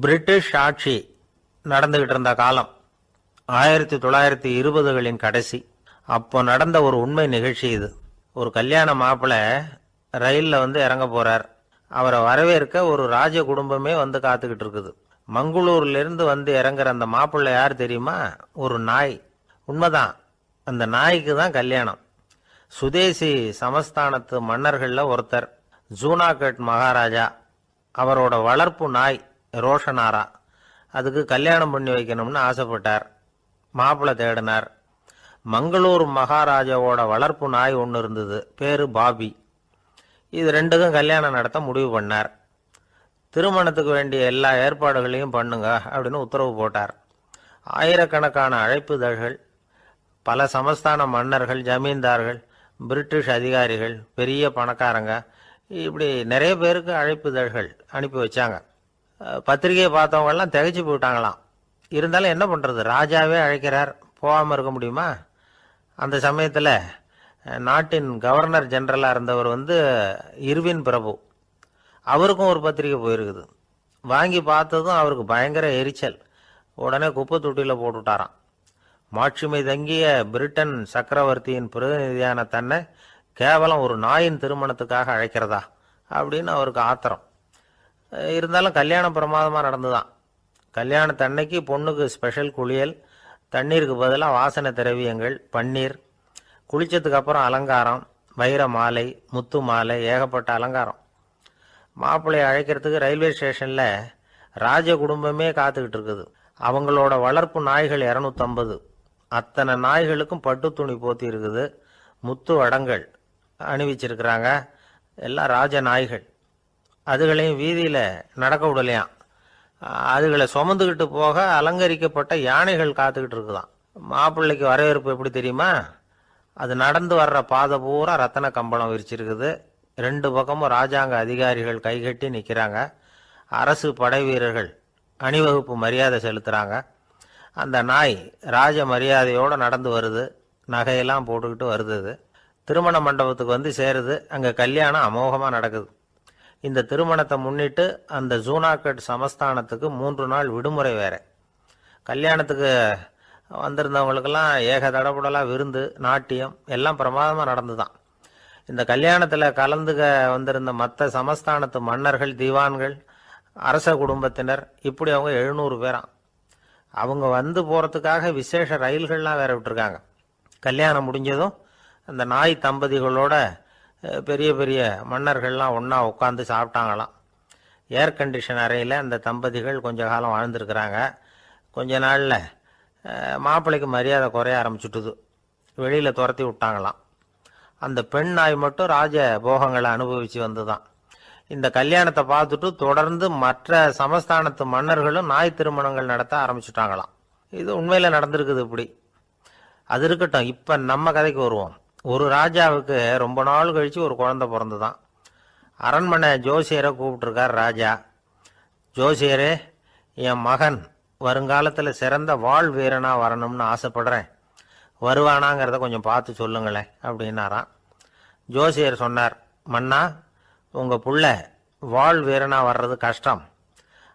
British ஆட்சி நடந்துகிட்டு இருந்த காலம் 1920களின் கடைசி. அப்போ நடந்த ஒரு உண்மை நிகழ்ச்சி இது. ஒரு கல்யாண மாப்பிள்ளை ரயிலில் இறங்க போறார். அவரை வரவேற்க ஒரு ராஜ குடும்பமே காத்துக்கிட்டு இருக்குது. மங்களூர்லேருந்து இறங்குற அந்த மாப்பிள்ளை யார் தெரியுமா? ஒரு நாய். உண்மைதான், அந்த நாய்க்கு தான் கல்யாணம். சுதேசி சமஸ்தானத்து மன்னர்களில் ஒருத்தர் ஜூனாகட் மகாராஜா. அவரோட வளர்ப்பு நாய் ரோஷனாரா. அதுக்கு கல்யாணம் பண்ணி வைக்கணும்னு ஆசைப்பட்டார். மாப்பிள்ளை தேடினார். மங்களூர் மகாராஜாவோட வளர்ப்பு நாய் ஒன்று இருந்தது, பேரு பாபி. இது ரெண்டுக்கும் கல்யாணம் நடத்த முடிவு பண்ணார். திருமணத்துக்கு வேண்டிய எல்லா ஏற்பாடுகளையும் பண்ணுங்க அப்படின்னு உத்தரவு போட்டார். ஆயிரக்கணக்கான அழைப்புதழ்கள், பல சமஸ்தான மன்னர்கள், ஜமீன்தார்கள், பிரிட்டிஷ் அதிகாரிகள், பெரிய பணக்காரங்க, இப்படி நிறைய பேருக்கு அழைப்புதழ்கள் அனுப்பி வச்சாங்க. பத்திரிகையை பார்த்தவங்கெல்லாம் திகைச்சு போயிட்டாங்களாம். இருந்தாலும் என்ன பண்ணுறது, ராஜாவே அழைக்கிறார், போகாமல் இருக்க முடியுமா? அந்த சமயத்தில் நாட்டின் கவர்னர் ஜெனரலாக இருந்தவர் இர்வின் பிரபு. அவருக்கும் ஒரு பத்திரிகை போயிருக்குது. வாங்கி பார்த்ததும் அவருக்கு பயங்கர எரிச்சல். உடனே குப்பை தொட்டியில் போட்டுவிட்டாராம். மாட்சிமை தங்கிய பிரிட்டன் சக்கரவர்த்தியின் பிரதிநிதியான தன்னை கேவலம் ஒரு நாயின் திருமணத்துக்காக அழைக்கிறதா அப்படின்னு அவருக்கு ஆத்திரம். இருந்தாலும் கல்யாணம் பிரமாதமாக நடந்துதான். கல்யாணத்தன்னைக்கு பொண்ணுக்கு ஸ்பெஷல் குளியல், தண்ணீருக்கு பதிலாக வாசனை திரவியங்கள், பன்னீர், குளிச்சதுக்கு அப்புறம் அலங்காரம், வைர மாலை, முத்து மாலை, ஏகப்பட்ட அலங்காரம். மாப்பிள்ளையை அழைக்கிறதுக்கு ரயில்வே ஸ்டேஷனில் ராஜ குடும்பமே காத்துக்கிட்டு இருக்குது. அவங்களோட வளர்ப்பு நாய்கள் 250. அத்தனை நாய்களுக்கும் பட்டு துணி போத்தி இருக்குது. முத்து வடங்கள் அணிவிச்சிருக்கிறாங்க. எல்லாம் ராஜ நாய்கள். அதுகளையும் வீதியில் நடக்க விடலையாம். அதுகளை சுமந்துக்கிட்டு போக அலங்கரிக்கப்பட்ட யானைகள் காத்துக்கிட்டு இருக்குதான். மாப்பிள்ளைக்கு வரவேற்பு எப்படி தெரியுமா? அது நடந்து வர்ற பாதை பூரா ரத்தன கம்பளம் விரிச்சிருக்குது. 2 பக்கமும் ராஜாங்க அதிகாரிகள் கைகட்டி நிற்கிறாங்க. அரசு படை வீரர்கள் அணிவகுப்பு மரியாதை செலுத்துகிறாங்க. அந்த நாய் ராஜ மரியாதையோடு நடந்து வருது. நகையெல்லாம் போட்டுக்கிட்டு வருது. திருமண மண்டபத்துக்கு சேருது. அங்கே கல்யாணம் அமோகமாக நடக்குது. இந்த திருமணத்தை முன்னிட்டு அந்த ஜூனாகட் சமஸ்தானத்துக்கு 3 நாள் விடுமுறை வேற. கல்யாணத்துக்கு வந்திருந்தவங்களுக்கெல்லாம் ஏக தடபுடலாக விருந்து, நாட்டியம் எல்லாம் பிரமாதமாக நடந்துதான். இந்த கல்யாணத்தில் கலந்துக்க வந்திருந்த மற்ற சமஸ்தானத்து மன்னர்கள், திவான்கள், அரச குடும்பத்தினர், இப்படி அவங்க 700 பேராம். அவங்க போகிறதுக்காக விசேஷ ரயில்கள்லாம் வேற விட்டுருக்காங்க. கல்யாணம் முடிஞ்சதும் அந்த நாய் தம்பதிகளோட பெரிய பெரிய மன்னர்கள்லாம் ஒன்றா உட்காந்து சாப்பிட்டாங்களாம். ஏர் கண்டிஷன் அறையில் அந்த தம்பதிகள் கொஞ்ச காலம் வாழ்ந்துருக்கிறாங்க. கொஞ்ச நாளில் மாப்பிள்ளைக்கு மரியாதை குறைய ஆரம்பிச்சுட்டுது. வெளியில் துரத்தி விட்டாங்களாம். அந்த பெண் நாய் மட்டும் ராஜ போகங்களை அனுபவித்து வந்துதான். இந்த கல்யாணத்தை பார்த்துட்டு தொடர்ந்து மற்ற சமஸ்தானத்து மன்னர்களும் நாய் திருமணங்கள் நடத்த ஆரம்பிச்சுட்டாங்களாம். இது உண்மையில் நடந்திருக்குது. இப்படி அது இருக்கட்டும். இப்போ நம்ம கதைக்கு வருவோம். ஒரு ராஜாவுக்கு ரொம்ப நாள் கழித்து ஒரு குழந்தை பிறந்துதான். அரண்மனை ஜோசியரை கூப்பிட்டுருக்கார் ராஜா. ஜோசியரே, என் மகன் வருங்காலத்தில் சிறந்த வாழ் வீரனாக வரணும்னு ஆசைப்படுறேன். வருவானாங்கிறத கொஞ்சம் பார்த்து சொல்லுங்களேன் அப்படின்னாராம். ஜோசியர் சொன்னார், மன்னா, உங்கள் புள்ள வாழ் வீரனாக வர்றது கஷ்டம்.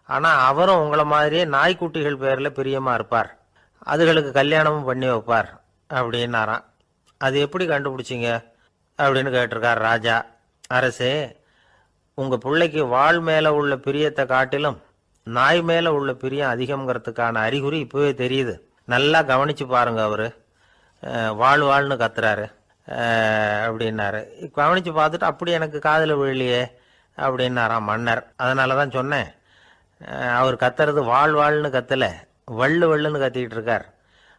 ஆனால் அவரும் உங்களை மாதிரியே நாய்க்குட்டிகள் பேரில் பிரியமாக இருப்பார். அதுகளுக்கு கல்யாணமும் பண்ணி வைப்பார் அப்படின்னாராம். அது எப்படி கண்டுபிடிச்சிங்க அப்படின்னு கேட்டிருக்கார் ராஜா. அரசே, உங்கள் பிள்ளைக்கு வாழ் மேலே உள்ள பிரியத்தை காட்டிலும் நாய் மேலே உள்ள பிரியம் அதிகம்ங்கிறதுக்கான அறிகுறி இப்போவே தெரியுது. நல்லா கவனித்து பாருங்க. அவர் வாழ்னு கத்துறாரு அப்படின்னாரு. கவனித்து பார்த்துட்டு அப்படி எனக்கு காதில் விழலையே அப்படின்னாராம் மன்னர். அதனால தான் சொன்னேன், அவர் கத்துறது வாழ்னு கத்தலை, வள்ளுன்னு கத்திக்கிட்டு இருக்கார்.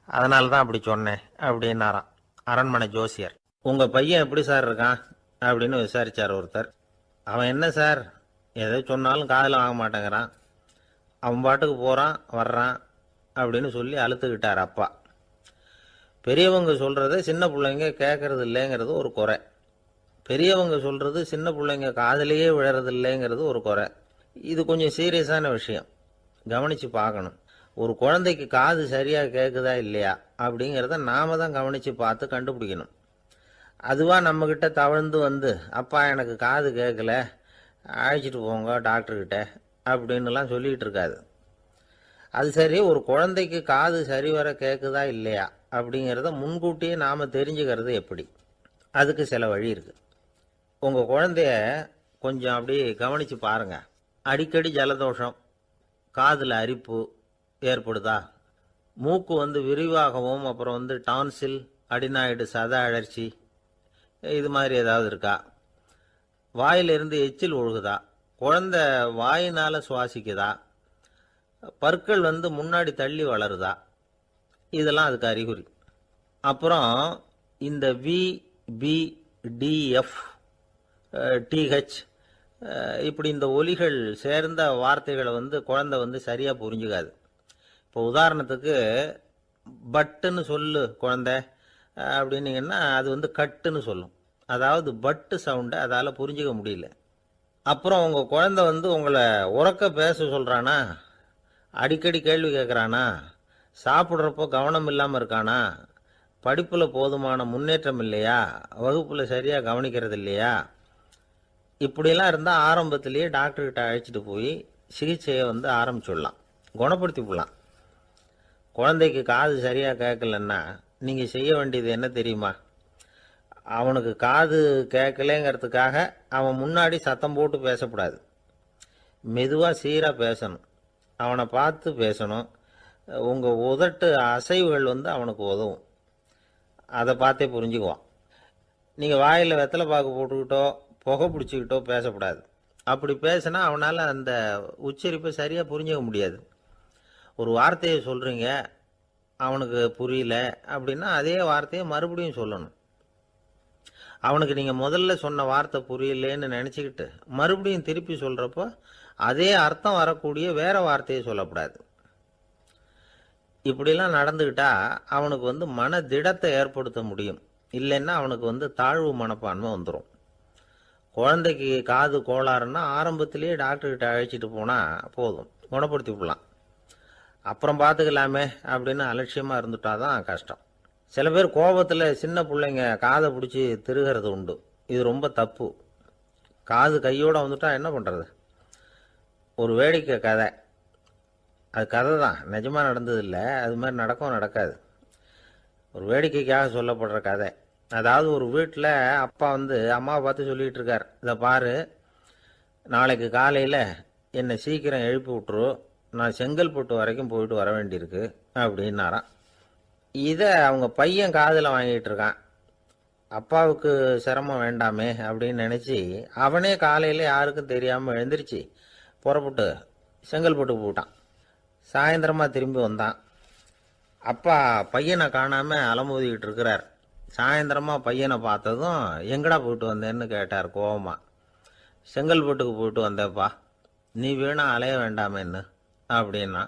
அதனால தான் அப்படி சொன்னேன் அப்படின்னாராம் அரண்மனை ஜோசியர். உங்கள் பையன் எப்படி சார் இருக்கான் அப்படின்னு விசாரித்தார் ஒருத்தர். அவன் என்ன சார், எதை சொன்னாலும் காதில் வாங்க மாட்டேங்கிறான், அவன் பாட்டுக்கு போகிறான் வர்றான் அப்படின்னு சொல்லி அழுத்துக்கிட்டார் அப்பா. பெரியவங்க சொல்கிறத சின்ன பிள்ளைங்க கேட்கறது இல்லைங்கிறது ஒரு குறை. பெரியவங்க சொல்கிறது சின்ன பிள்ளைங்க காதலையே விழறது இல்லைங்கிறது ஒரு குறை. இது கொஞ்சம் சீரியஸான விஷயம், கவனித்து பார்க்கணும். ஒரு குழந்தைக்கு காது சரியாக கேட்குதா இல்லையா அப்படிங்கிறத நாம தான் கவனித்து பார்த்து கண்டுபிடிக்கணும். அதுவாக நம்மக்கிட்ட தவழ்ந்து அப்பா எனக்கு காது கேட்கல, அழைச்சிட்டு போங்க டாக்டர்கிட்ட அப்படின்னுலாம் சொல்லிகிட்டு இருக்காது. அது சரி, ஒரு குழந்தைக்கு காது சரிவர கேட்குதா இல்லையா அப்படிங்கிறத முன்கூட்டியே நாம் தெரிஞ்சுக்கிறது எப்படி? அதுக்கு சில வழி இருக்கு. உங்கள் குழந்தைய கொஞ்சம் அப்படி கவனித்து பாருங்க. அடிக்கடி ஜலதோஷம், காதில் அரிப்பு ஏற்படுதா, மூக்கு விரிவாகவும், அப்புறம் டான்சில், அடினாய்டு, சத அழற்சி, இது மாதிரி ஏதாவது இருக்கா, வாயிலிருந்து எச்சில் ஒழுகுதா, குழந்தை வாயினால் சுவாசிக்குதா, பற்கள் முன்னாடி தள்ளி வளருதா, இதெல்லாம் அதுக்கு அறிகுறி. அப்புறம் இந்த VBDF TH இப்படி இந்த ஒலிகள் சேர்ந்த வார்த்தைகளை குழந்தை சரியாக புரிஞ்சுக்காது. இப்போ உதாரணத்துக்கு பட்டுன்னு சொல்லு குழந்தை அப்படின்னீங்கன்னா அது கட்டுன்னு சொல்லும். அதாவது பட்டு சவுண்டை அதால் புரிஞ்சிக்க முடியல. அப்புறம் உங்கள் குழந்தை உங்களை உறக்க பேச சொல்கிறானா, அடிக்கடி கேள்வி கேட்குறானா, சாப்பிட்றப்போ கவனம் இல்லாமல் இருக்கானா, படிப்பில் போதுமான முன்னேற்றம் இல்லையா, வகுப்பில் சரியாக கவனிக்கிறது இல்லையா, இப்படிலாம் இருந்தால் ஆரம்பத்திலேயே டாக்டர்கிட்ட அழைச்சிட்டு போய் சிகிச்சையை ஆரம்பிச்சுடலாம், குணப்படுத்தி விடலாம். குழந்தைக்கு காது சரியாக கேட்கலன்னா நீங்கள் செய்ய வேண்டியது என்ன தெரியுமா? அவனுக்கு காது கேட்கலேங்கிறதுக்காக அவன் முன்னாடி சத்தம் போட்டு பேசக்கூடாது. மெதுவாக சீராக பேசணும், அவனை பார்த்து பேசணும். உங்கள் உதட்டு அசைவுகள் அவனுக்கு உதவும். அதை பார்த்தே புரிஞ்சுக்குவான். நீங்கள் வாயில் வெத்தலை பாக்கு போட்டுக்கிட்டோ புகை பிடிச்சிக்கிட்டோ பேசக்கூடாது. அப்படி பேசினா அவனால் அந்த உச்சரிப்பை சரியாக புரிஞ்சிக்க முடியாது. ஒரு வார்த்தையை சொல்கிறீங்க, அவனுக்கு புரியல அப்படின்னா அதே வார்த்தையை மறுபடியும் சொல்லணும். அவனுக்கு நீங்கள் முதல்ல சொன்ன வார்த்தை புரியலேன்னு நினச்சிக்கிட்டு மறுபடியும் திருப்பி சொல்கிறப்போ அதே அர்த்தம் வரக்கூடிய வேற வார்த்தையை சொல்லக்கூடாது. இப்படிலாம் நடந்துக்கிட்டா அவனுக்கு மன திடத்தை ஏற்படுத்த முடியும். இல்லைன்னா அவனுக்கு தாழ்வு மனப்பான்மை வந்துடும். குழந்தைக்கு காது கோளாறுன்னா ஆரம்பத்திலேயே டாக்டர்கிட்ட அழைச்சிட்டு போனால் போதும், குணப்படுத்தி விடலாம். அப்புறம் பார்த்துக்கலாமே அப்படின்னு அலட்சியமாக இருந்துட்டாதான் கஷ்டம். சில பேர் கோபத்தில் சின்ன பிள்ளைங்க காதை பிடிச்சி திருகிறது உண்டு. இது ரொம்ப தப்பு. காது கையோடு வந்துட்டா என்ன பண்ணுறது? ஒரு வேடிக்கை கதை, அது கதை தான், நிஜமாக நடந்தது இல்லை. அது மாதிரி நடக்கவும் நடக்காது. ஒரு வேடிக்கைக்காக சொல்லப்படுற கதை. அதாவது ஒரு வீட்டில் அப்பா அம்மாவை பார்த்து சொல்லிகிட்டு இருக்கார், இதை பாரு, நாளைக்கு காலையில் என்னை சீக்கிரம் எழுப்பி விட்டுரு, நான் செங்கல்பட்டு வரைக்கும் போயிட்டு வர வேண்டியிருக்கு அப்படின்னாராம். இதை அவங்க பையன் காதில் வாங்கிட்டு இருக்கான். அப்பாவுக்கு சிரமம் வேண்டாமே அப்படின்னு நினச்சி அவனே காலையில் யாருக்கும் தெரியாமல் எழுந்திரிச்சு புறப்பட்டு செங்கல்பட்டுக்கு போட்டான். சாயந்தரமாக திரும்பி வந்தான். அப்பா பையனை காணாமல் அலமோதிக்கிட்டு இருக்கிறார். சாயந்தரமாக பையனை பார்த்ததும் எங்கடா போயிட்டு வந்தேன்னு கேட்டார் கோவமா. செங்கல்பட்டுக்கு போயிட்டு வந்தேப்பா, நீ வேணா அலைய வேண்டாமேன்னு அப்படின்னா.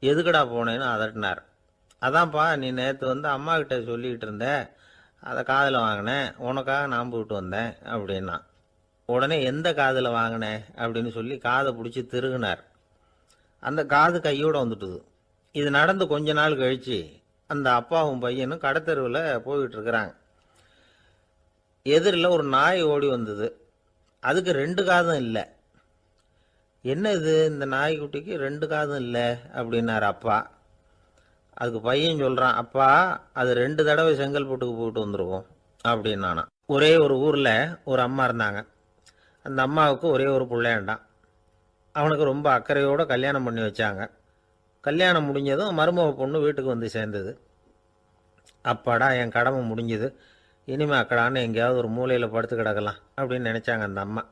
எதுக்கடா போனேன்னு அதட்டினார். அதான்ப்பா, நீ நேற்று அம்மா கிட்ட சொல்லிக்கிட்டு இருந்த, அதை காதில் வாங்கினேன், உனக்காக நான் போயிட்டு வந்தேன் அப்படின்னா. உடனே எந்த காதில் வாங்கினேன் அப்படின்னு சொல்லி காதை பிடிச்சி திருகுனார். அந்த காது கையோடு வந்துட்டுது. இது நடந்து கொஞ்ச நாள் கழித்து அந்த அப்பாவும் பையனும் கடத்தெருவில் போய்கிட்டு இருக்கிறாங்க. எதிரில் ஒரு நாய் ஓடி வந்தது. அதுக்கு 2 காதும் இல்லை. என்ன இது, இந்த நாய்க்குட்டிக்கு 2 காதும் இல்லை அப்படின்னார் அப்பா. அதுக்கு பையன் சொல்கிறான், அப்பா அது 2 தடவை செங்கல்பட்டுக்கு போயிட்டு வந்துருவோம் அப்படின்னானா. ஒரே ஒரு ஊரில் ஒரு அம்மா இருந்தாங்க. அந்த அம்மாவுக்கு ஒரே ஒரு பிள்ளையாண்டான். அவனுக்கு ரொம்ப அக்கறையோடு கல்யாணம் பண்ணி வச்சாங்க. கல்யாணம் முடிஞ்சதும் மருமக பொண்ணு வீட்டுக்கு சேர்ந்தது. அப்பாடா, என் கடமை முடிஞ்சுது, இனிமே அக்கடான்னு எங்கேயாவது ஒரு மூலையில் படுத்து கிடக்கலாம் அப்படின்னு நினச்சாங்க அந்த அம்மா.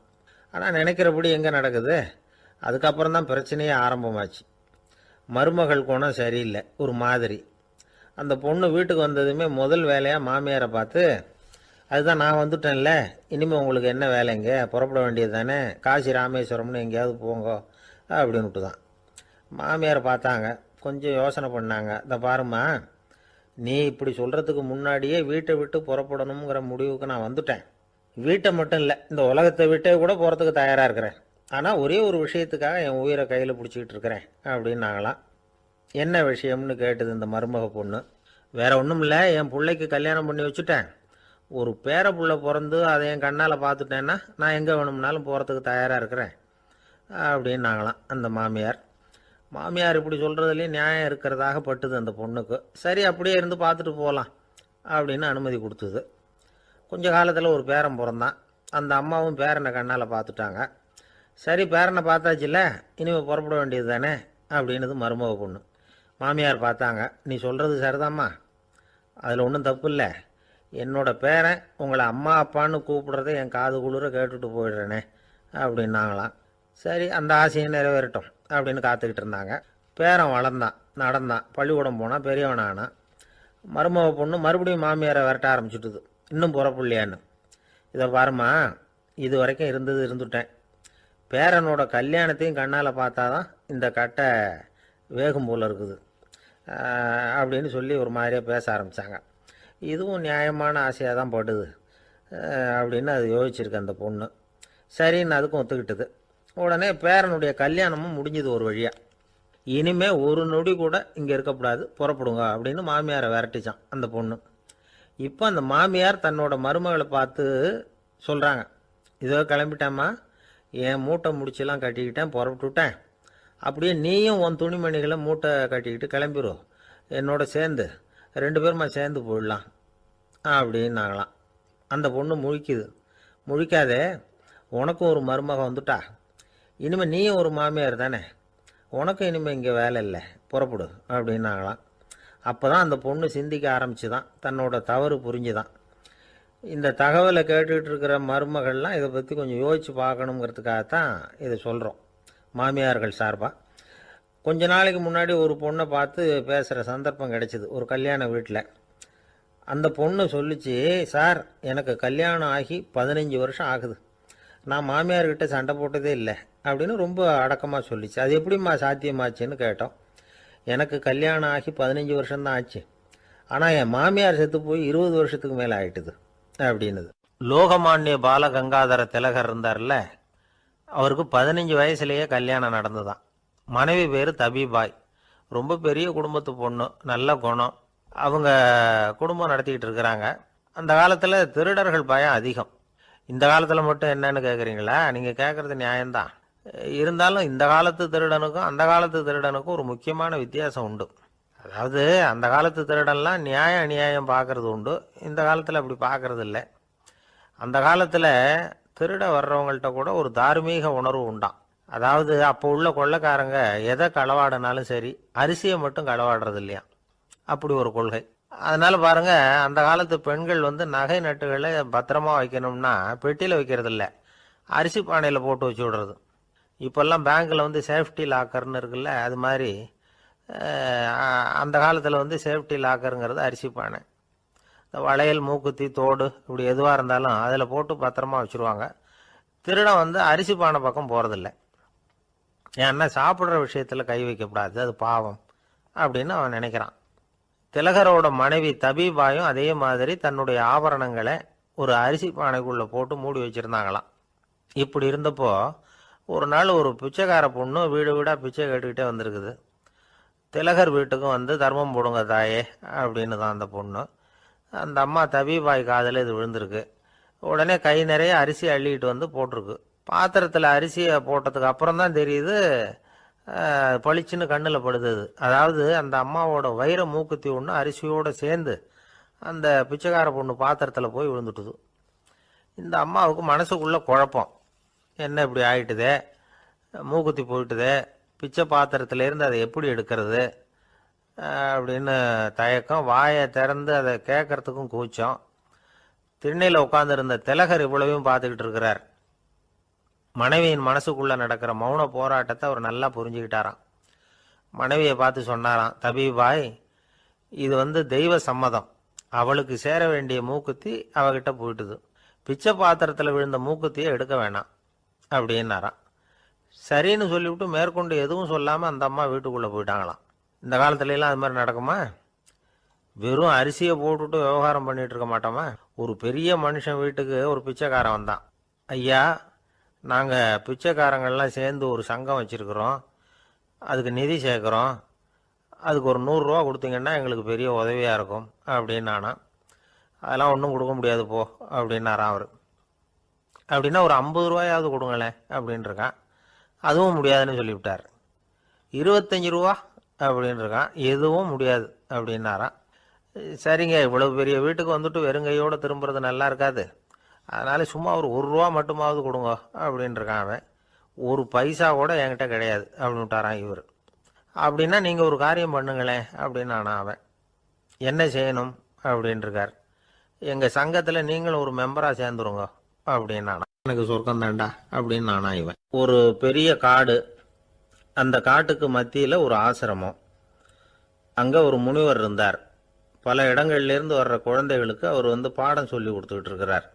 ஆனால் நினைக்கிறபடி எங்கே நடக்குது? அதுக்கப்புறம் தான் பிரச்சனையே ஆரம்பமாச்சு. மருமகள் குணம் சரியில்லை, ஒரு மாதிரி. அந்த பொண்ணு வீட்டுக்கு வந்ததுமே முதல் வேலையாக மாமியாரை பார்த்து, அதுதான் நான் வந்துட்டேன்ல, இனிமேல் உங்களுக்கு என்ன வேலைங்க, புறப்பட வேண்டியது தானே, காசி ராமேஸ்வரம்னு எங்கேயாவது போங்க அப்படின்ட்டு தான். மாமியாரை பார்த்தாங்க, கொஞ்சம் யோசனை பண்ணாங்க. இந்த பாருமா, நீ இப்படி சொல்கிறதுக்கு முன்னாடியே வீட்டை விட்டு புறப்படணுங்கிற முடிவுக்கு நான் வந்துட்டேன். வீட்டை மட்டும் இல்லை, இந்த உலகத்தை விட்டே கூட போகிறதுக்கு தயாராக இருக்கிறேன். ஆனால் ஒரே ஒரு விஷயத்துக்காக என் உயிரை கையில் பிடிச்சிக்கிட்டு இருக்கிறேன் அப்படின்னாங்களாம். என்ன விஷயம்னு கேட்டது இந்த மருமக பொண்ணு. வேற ஒன்றும் இல்லை, என் பிள்ளைக்கு கல்யாணம் பண்ணி வச்சுட்டேன். ஒரு பேர புள்ள பிறந்து அதை என் கண்ணால் பார்த்துட்டேன்னா நான் எங்கே வேணும்னாலும் போகிறதுக்கு தயாராக இருக்கிறேன் அப்படின்னாங்களாம் அந்த மாமியார். மாமியார் இப்படி சொல்கிறதுலேயும் நியாயம் இருக்கிறதாக பட்டுது அந்த பொண்ணுக்கு. சரி அப்படியே இருந்து பார்த்துட்டு போகலாம் அப்படின்னு அனுமதி கொடுத்தது. கொஞ்ச காலத்தில் ஒரு பேரன் பிறந்தான். அந்த அம்மாவும் பேரனை கண்ணால் பார்த்துட்டாங்க. சரி பேரனை பார்த்தாச்சுல்ல, இனிமேல் புறப்பட வேண்டியது தானே அப்படின்னது மருமக பொண்ணு. மாமியார் பார்த்தாங்க. நீ சொல்கிறது சரிதாம்மா, அதில் ஒன்றும் தப்பு இல்லை. என்னோட பேரன் உங்களை அம்மா அப்பான்னு கூப்பிடுறதை என் காது குளிர கேட்டுட்டு போயிடுறேனே அப்படின்னாங்களாம். சரி அந்த ஆசையை நிறைவேறட்டும் அப்படின்னு காத்துக்கிட்டு இருந்தாங்க. பேரன் வளர்ந்தான், நடந்தான், பள்ளிக்கூடம் போனால், பெரியவனானான். மருமக பொண்ணு மறுபடியும் மாமியாரை விரட்ட ஆரம்பிச்சுட்டுது, இன்னும் புறப்பில்லையான்னு. இதை பாருமா, இது வரைக்கும் இருந்துட்டேன். பேரனோட கல்யாணத்தையும் கண்ணால் பார்த்தா தான் இந்த கட்டை வேகும் போல் இருக்குது அப்படின்னு சொல்லி ஒரு மாதிரியாக பேச ஆரம்பித்தாங்க. இதுவும் நியாயமான ஆசையாக தான் படுது அப்படின்னு அது யோசிச்சிருக்கு அந்த பொண்ணு. சரின்னு அதுக்கும் ஒத்துக்கிட்டது. உடனே பேரனுடைய கல்யாணமும் முடிஞ்சது ஒரு வழியாக. இனிமேல் ஒரு நொடி கூட இங்கே இருக்கக்கூடாது, புறப்படுங்க அப்படின்னு மாமியாரை விரட்டிச்சான் அந்த பொண்ணு. இப்போ அந்த மாமியார் தன்னோட மருமகளை பார்த்து சொல்கிறாங்க, இதோ கிளம்பிட்டேம்மா, என் மூட்டை முடிச்செல்லாம் கட்டிக்கிட்டேன், புறப்பட்டுவிட்டேன். அப்படியே நீயும் உன் துணிமணிகளை மூட்டை கட்டிக்கிட்டு கிளம்பிடும், என்னோட சேர்ந்து 2 பேருமா சேர்ந்து போயிடலாம் அப்படின்னாங்களாம். அந்த பொண்ணு முழிக்குது. முழிக்காதே, உனக்கும் ஒரு மருமக வந்துட்டா, இனிமேல் நீயும் ஒரு மாமியார் தானே, உனக்கும் இனிமேல் இங்கே வேலை இல்லை, புறப்படு அப்படின்னாங்களாம். அப்போ தான் அந்த பொண்ணு சிந்திக்க ஆரம்பிச்சுதான், தன்னோட தவறு புரிஞ்சுதான். இந்த தகவலை கேட்டுக்கிட்டு இருக்கிற மருமகள்லாம் இதை பற்றி கொஞ்சம் யோசித்து பார்க்கணுங்கிறதுக்காகத்தான் இதை சொல்கிறோம் மாமியார்கள் சார்பாக. கொஞ்ச நாளைக்கு முன்னாடி ஒரு பொண்ணை பார்த்து பேசுகிற சந்தர்ப்பம் கிடைச்சிது ஒரு கல்யாண வீட்டில். அந்த பொண்ணு சொல்லிச்சு, சார் எனக்கு கல்யாணம் ஆகி 15 வருஷம் ஆகுது, நான் மாமியார்கிட்ட சண்டை போட்டதே இல்லை அப்படின்னு ரொம்ப அடக்கமாக சொல்லிச்சு. அது எப்படிம்மா சாத்தியமாச்சுன்னு கேட்டோம். எனக்கு கல்யாணம் ஆகி 15 வருஷம்தான் ஆச்சு, ஆனால் என் மாமியார் செத்து போய் 20 வருஷத்துக்கு மேலே ஆயிட்டுது அப்படின்னுது. லோகமானிய பாலகங்காதர திலகர் இருந்தார்ல, அவருக்கு 15 வயசுலேயே கல்யாணம் நடந்துதான். மனைவி பேர் தபிபாய். ரொம்ப பெரிய குடும்பத்து பொண்ணு, நல்ல குணம். அவங்க குடும்பம் நடத்திக்கிட்டு இருக்கிறாங்க. அந்த காலத்தில் திருடர்கள் பயம் அதிகம். இந்த காலத்தில் மட்டும் என்னன்னு கேட்குறீங்களா? நீங்கள் கேட்குறது நியாயம்தான். இருந்தாலும் இந்த காலத்து திருடனுக்கும் அந்த காலத்து திருடனுக்கும் ஒரு முக்கியமான வித்தியாசம் உண்டு. அதாவது அந்த காலத்து திருடன்லாம் நியாயம் அநியாயம் பார்க்கறது உண்டு, இந்த காலத்தில் அப்படி பார்க்கறது இல்லை. அந்த காலத்தில் திருட வர்றவங்கள்ட்ட கூட ஒரு தார்மீக உணர்வு உண்டாம். அதாவது அப்போ உள்ள கொள்ளைக்காரங்க எதை களவாடினாலும் சரி, அரிசியை மட்டும் களவாடுறது இல்லையா, அப்படி ஒரு கொள்கை. அதனால பாருங்க, அந்த காலத்து பெண்கள் நகை நட்டுகளை பத்திரமா வைக்கணும்னா பெட்டியில் வைக்கிறது இல்லை, அரிசி பானையில் போட்டு வச்சு விடுறது. இப்போல்லாம் பேங்க்கில் சேஃப்டி லாக்கர்னு இருக்குல்ல, அது மாதிரி அந்த காலத்தில் சேஃப்டி லாக்கருங்கிறது அரிசி பானை. இந்த வளையல், மூக்குத்தி, தோடு இப்படி எதுவாக இருந்தாலும் அதில் போட்டு பத்திரமா வச்சுருவாங்க. திருடன் அரிசி பானை பக்கம் போகிறதில்ல. ஏன்னா சாப்பிட்ற விஷயத்தில் கை வைக்கக்கூடாது, அது பாவம் அப்படின்னு அவன் நினைக்கிறான். திலகரோட மனைவி தபிபாயும் அதே மாதிரி தன்னுடைய ஆபரணங்களை ஒரு அரிசி பானைக்குள்ளே போட்டு மூடி வச்சுருந்தாங்களாம். இப்படி இருந்தப்போ ஒரு நாள் ஒரு பிச்சைக்கார பொண்ணு வீடு வீடாக பிச்சை கேட்டுக்கிட்டே வந்திருக்குது. திலகர் வீட்டுக்கும் தர்மம் போடுங்க தாயே அப்படின்னு தான் அந்த பொண்ணு. அந்த அம்மா தபிபாய் காதில் இது விழுந்திருக்கு. உடனே கை நிறைய அரிசி அள்ளிக்கிட்டு போட்டிருக்கு. பாத்திரத்தில் அரிசியை போட்டதுக்கு அப்புறம் தான் தெரியுது, பளிச்சுன்னு கண்ணில் படுது. அதாவது அந்த அம்மாவோட வைர மூக்குத்தி ஒன்று அரிசியோடு சேர்ந்து அந்த பிச்சைக்கார பொண்ணு பாத்திரத்தில் போய் விழுந்துட்டுது. இந்த அம்மாவுக்கு மனசுக்குள்ளே குழப்பம், என்ன இப்படி ஆகிட்டுதே, மூக்குத்தி போயிட்டுதே, பிச்சை பாத்திரத்திலேருந்து அதை எப்படி எடுக்கிறது அப்படின்னு தயக்கம். வாயை திறந்து அதை கேட்கறதுக்கும் கூச்சம். திண்ணையில் உட்காந்துருந்த திலகர் இவ்வளவையும் பார்த்துக்கிட்டு இருக்கிறார். மனைவியின் மனசுக்குள்ளே நடக்கிற மௌன போராட்டத்தை அவர் நல்லா புரிஞ்சுக்கிட்டாராம். மனைவியை பார்த்து சொன்னாராம், தபிபாய், இது தெய்வ சம்மதம், அவளுக்கு சேர வேண்டிய மூக்குத்தி அவகிட்ட போயிட்டுது, பிச்சை பாத்திரத்தில் விழுந்த மூக்குத்தியை எடுக்க வேணாம் அப்படின்னாராம். சரின்னு சொல்லிவிட்டு மேற்கொண்டு எதுவும் சொல்லாமல் அந்த அம்மா வீட்டுக்குள்ளே போயிட்டாங்களாம். இந்த காலத்துலலாம் அது மாதிரி நடக்குமா? வெறும் அரிசியை போட்டுட்டு விவகாரம் பண்ணிட்டு இருக்க மாட்டோமா? ஒரு பெரிய மனுஷன் வீட்டுக்கு ஒரு பிச்சைக்காரன் வந்தான். ஐயா, நாங்கள் பிச்சைக்காரங்கள்லாம் சேர்ந்து ஒரு சங்கம் வச்சுருக்குறோம், அதுக்கு நிதி சேர்க்குறோம், அதுக்கு ஒரு 100 ரூபா கொடுத்தீங்கன்னா எங்களுக்கு பெரிய உதவியாக இருக்கும் அப்படின்னானா. அதெல்லாம் ஒன்றும் கொடுக்க முடியாது போ அப்படின்னாரான் அவர். அப்படின்னா ஒரு 50 ரூபாயாவது கொடுங்களேன் அப்படின்ட்டுருக்கான். அதுவும் முடியாதுன்னு சொல்லிவிட்டார். 25 ரூபா அப்படின்னு இருக்கான். எதுவும் முடியாது அப்படின்னாராம். சரிங்க, இவ்வளவு பெரிய வீட்டுக்கு வந்துட்டு வெறுங்கையோடு திரும்புறது நல்லா இருக்காது, அதனால சும்மா ஒரு ரூபா மட்டுமாவது கொடுங்க அப்படின்னு இருக்கான் அவன். ஒரு பைசா கூட என்கிட்ட கிடையாது அப்படின்னு விட்டாரான் இவர். அப்படின்னா நீங்கள் ஒரு காரியம் பண்ணுங்களேன் அப்படின்னு அவன். என்ன செய்யணும் அப்படின்னு இருக்கார். எங்கள் சங்கத்தில் நீங்களும் ஒரு மெம்பராக சேர்ந்துருங்க அப்படின்னு எனக்கு சொர்க்கம் தாண்டா அப்படின்னு இவன். ஒரு பெரிய காடு, அந்த காட்டுக்கு மத்தியில் ஒரு ஆசிரமம். அங்கே ஒரு முனிவர் இருந்தார். பல இடங்கள்லேருந்து வர்ற குழந்தைகளுக்கு அவர் பாடம் சொல்லி கொடுத்துக்கிட்டு இருக்கிறார்.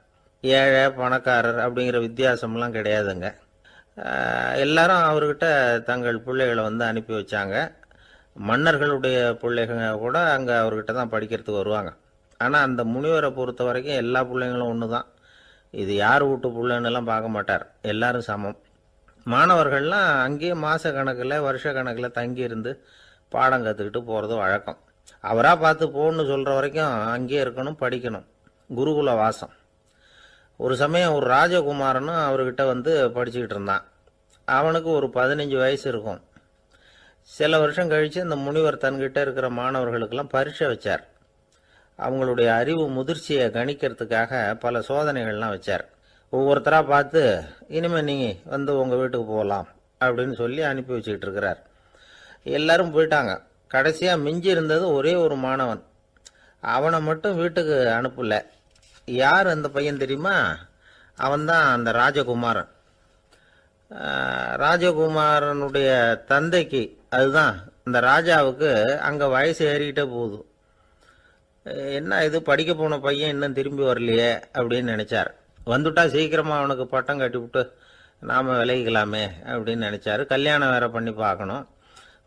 ஏழை பணக்காரர் அப்படிங்கிற வித்தியாசம்லாம் கிடையாதுங்க. எல்லாரும் அவர்கிட்ட தங்கள் பிள்ளைகளை அனுப்பி வச்சாங்க. மன்னர்களுடைய பிள்ளைங்க கூட அங்கே அவர்கிட்ட தான் படிக்கிறதுக்கு வருவாங்க. ஆனால் அந்த முனிவரை பொறுத்த வரைக்கும் எல்லா பிள்ளைங்களும் ஒன்று தான். இது யார் வீட்டு பிள்ளைன்னெல்லாம் பார்க்க மாட்டார், எல்லாரும் சமம். மாணவர்கள்லாம் அங்கேயே மாத கணக்கில் வருஷ கணக்கில் தங்கியிருந்து பாடம் கற்றுக்கிட்டு போகிறது வழக்கம். அவராக பார்த்து போன்னு சொல்கிற வரைக்கும் அங்கேயே இருக்கணும், படிக்கணும். குருகுல வாசம். ஒரு சமயம் ஒரு ராஜகுமாரனும் அவர்கிட்ட படிச்சுக்கிட்டு இருந்தான். அவனுக்கு ஒரு 15 வயசு இருக்கும். சில வருஷம் கழித்து அந்த முனிவர் தன்கிட்ட இருக்கிற மாணவர்களுக்கெல்லாம் பரீட்சை வச்சார். அவங்களுடைய அறிவு முதிர்ச்சியை கணிக்கிறதுக்காக பல சோதனைகள்லாம் வச்சார். ஒவ்வொருத்தராக பார்த்து இனிமேல் நீங்கள் உங்கள் வீட்டுக்கு போகலாம் அப்படின்னு சொல்லி அனுப்பி வச்சுக்கிட்டு இருக்கிறார். எல்லாரும் போயிட்டாங்க. கடைசியாக மிஞ்சி இருந்தது ஒரே ஒரு மாணவன். அவனை மட்டும் வீட்டுக்கு அனுப்பலை. யார் அந்த பையன் தெரியுமா? அவன்தான் அந்த ராஜகுமாரன். ராஜகுமாரனுடைய தந்தைக்கு, அதுதான் இந்த ராஜாவுக்கு, அங்கே வயசு ஏறிக்கிட்டே போகுது. என்ன இது, படிக்க போன பையன் இன்னும் திரும்பி வரலையே அப்படின்னு நினைச்சார். வந்துட்டா சீக்கிரமாக அவனுக்கு பட்டம் கட்டி விட்டு நாம் விலகிக்கலாமே அப்படின்னு நினச்சாரு. கல்யாணம் வேற பண்ணி பார்க்கணும்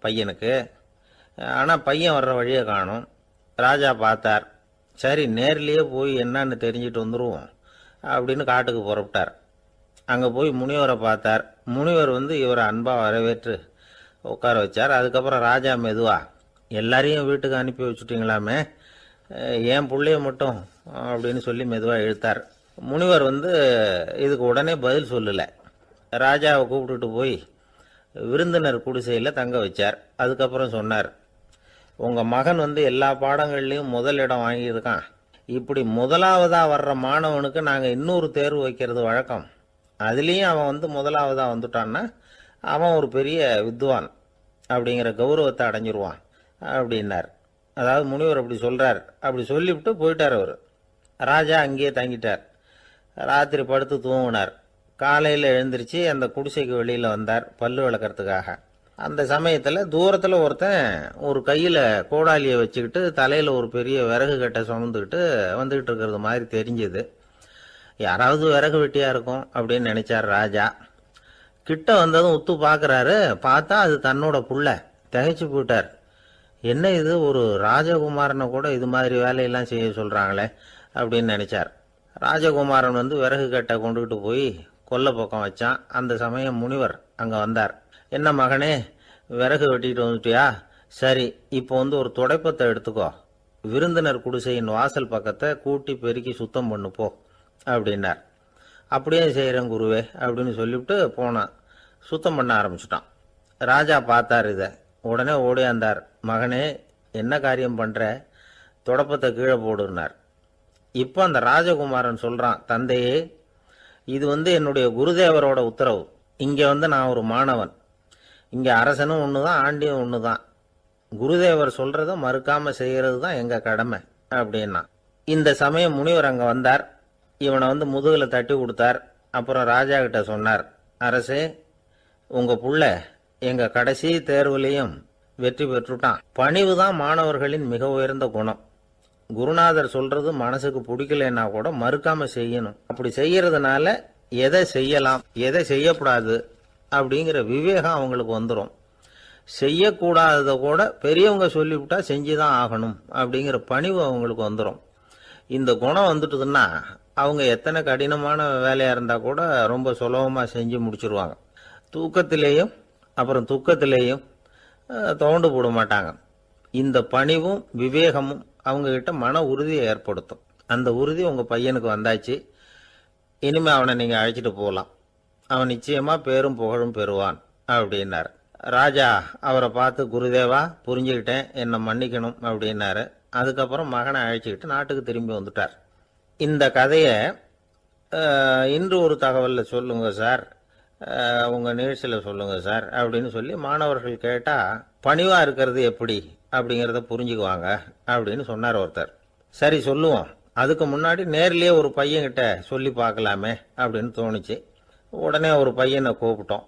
பையனுக்கு. ஆனால் பையன் வர்ற வழியை காணும். ராஜா பார்த்தார். சரி, நேர்லேயே போய் என்னன்னு தெரிஞ்சுட்டு வந்துடுவோம் அப்படின்னு காட்டுக்கு புறப்பட்டார். அங்கே போய் முனிவரை பார்த்தார். முனிவர் இவரை அன்பாக வரவேற்று உட்கார வச்சார். அதுக்கப்புறம் ராஜா மெதுவா, எல்லாரையும் வீட்டுக்கு அனுப்பி வச்சுட்டிங்களாமே, ஏன் பிள்ளைய மட்டும் அப்படின்னு சொல்லி மெதுவாக இழுத்தார். முனிவர் இதுக்கு உடனே பதில் சொல்லலை. ராஜாவை கூப்பிட்டுட்டு போய் விருந்தினர் குடிசையில் தங்க வச்சார். அதுக்கப்புறம் சொன்னார், உங்கள் மகன் எல்லா பாடங்கள்லையும் முதல் இடம் வாங்கியிருக்கான். இப்படி முதலாவதாக வர்ற மாணவனுக்கு நாங்கள் இன்னொரு தேர்வு வைக்கிறது வழக்கம். அதுலேயும் அவன் முதலாவதாக வந்துட்டான்னா அவன் ஒரு பெரிய வித்வான் அப்படிங்கிற கௌரவத்தை அடைஞ்சிருவான் அப்படின்னார். அதாவது முனிவர் அப்படி சொல்கிறார். அப்படி சொல்லிவிட்டு போயிட்டார் அவர். ராஜா அங்கேயே தங்கிட்டார். ராத்திரி படுத்து தூங்கினார். காலையில் எழுந்திரிச்சு அந்த குடிசைக்கு வெளியில் வந்தார் பல்லு விளக்கிறதுக்காக. அந்த சமயத்தில் தூரத்தில் ஒருத்தன் ஒரு கையில் கோடாலியை வச்சுக்கிட்டு தலையில் ஒரு பெரிய விறகு கட்டை சுமந்துக்கிட்டு வந்துக்கிட்டு இருக்கிறது மாதிரி தெரிஞ்சுது. யாராவது விறகு வெட்டியாக இருக்கும் அப்படின்னு நினைச்சார் ராஜா. கிட்ட வந்ததும் உத்து பார்க்குறாரு. பார்த்தா அது தன்னோட புள்ள. திகைச்சு போயிட்டார். என்ன இது, ஒரு ராஜகுமாரனை கூட இது மாதிரி வேலையெல்லாம் செய்ய சொல்கிறாங்களே அப்படின்னு நினைச்சார். ராஜகுமாரன் விறகு கட்டை கொண்டுகிட்டு போய் கொல்லை பக்கம் வச்சான். அந்த சமயம் முனிவர் அங்கே வந்தார். என்ன மகனே, விறகு வெட்டிட்டு வந்துட்டியா? சரி, இப்போ ஒரு துடைப்பத்தை எடுத்துக்கோ, விருந்தினர் குடிசையின் வாசல் பக்கத்தை கூட்டி பெருக்கி சுத்தம் பண்ணு போ அப்படின்னார். அப்படியே செய்கிறேன் குருவே அப்படின்னு சொல்லிவிட்டு போனான். சுத்தம் பண்ண ஆரம்பிச்சிட்டான். ராஜா பார்த்தார் இதை. உடனே ஓடியாந்தார். மகனே, என்ன காரியம் பண்ணுற? துடைப்பத்தை கீழே போடுனார். இப்போ அந்த ராஜகுமாரன் சொல்கிறான், தந்தையே, இது என்னுடைய குருதேவரோட உத்தரவு. இங்கே நான் ஒரு மாணவன். இங்கே அரசனும் ஒன்று தான், ஆண்டியும் ஒன்று தான். குருதேவர் சொல்கிறத மறுக்காமல் செய்கிறது தான் எங்கள் கடமை அப்படின்னா. இந்த சமயம் முனிவர் அங்கே வந்தார். இவனை முதுகில் தட்டி கொடுத்தார். அப்புறம் ராஜா கிட்ட சொன்னார், அரசே, உங்கள் புள்ள எங்கள் கடைசி தேர்வுலையும் வெற்றி பெற்றுட்டான். பணிவு தான் மாணவர்களின் மிக உயர்ந்த குணம். குருநாதர் சொல்றது மனசுக்கு பிடிக்கலன்னா கூட மறுக்காம செய்யணும். அப்படி செய்யறதுனால எதை செய்யலாம் எதை செய்யக்கூடாது அப்படிங்கிற விவேகம் அவங்களுக்கு வந்துடும். செய்யக்கூடாததை கூட பெரியவங்க சொல்லிவிட்டா செஞ்சுதான் ஆகணும் அப்படிங்கிற பணிவு அவங்களுக்கு வந்துடும். இந்த குணம் வந்துட்டுதுன்னா அவங்க எத்தனை கடினமான வேலையா இருந்தா கூட ரொம்ப சுலபமா செஞ்சு முடிச்சிருவாங்க. தூக்கத்திலேயும் அப்புறம் துக்கத்திலேயும் தோண்டு போட மாட்டாங்க. இந்த பணிவும் விவேகமும் அவங்க கிட்ட மன உறுதியை ஏற்படுத்தும். அந்த உறுதி உங்க பையனுக்கு வந்தாச்சு. இனிமே அவனை நீங்க அழைச்சிட்டு போகலாம். அவன் நிச்சயமா பேரும் புகழும் பெறுவான் அப்படின்னார். ராஜா அவரை பார்த்து, குருதேவா புரிஞ்சுக்கிட்டேன், என்னை மன்னிக்கணும் அப்படின்னாரு. அதுக்கப்புறம் மகனை அழைச்சிக்கிட்டு நாட்டுக்கு திரும்பி வந்துட்டார். இந்த கதையை இன்று ஒரு தகவலில் சொல்லுங்க சார், உங்கள் நிகழ்ச்சியில் சொல்லுங்க சார் அப்படின்னு சொல்லி மாணவர்கள் கேட்டால், பணிவாக இருக்கிறது எப்படி அப்படிங்கிறத புரிஞ்சுக்குவாங்க அப்படின்னு சொன்னார் ஒருத்தர். சரி சொல்லுவோம், அதுக்கு முன்னாடி நேர்லேயே ஒரு பையன்கிட்ட சொல்லி பார்க்கலாமே அப்படின்னு தோணுச்சு. உடனே ஒரு பையனை கூப்பிட்டோம்.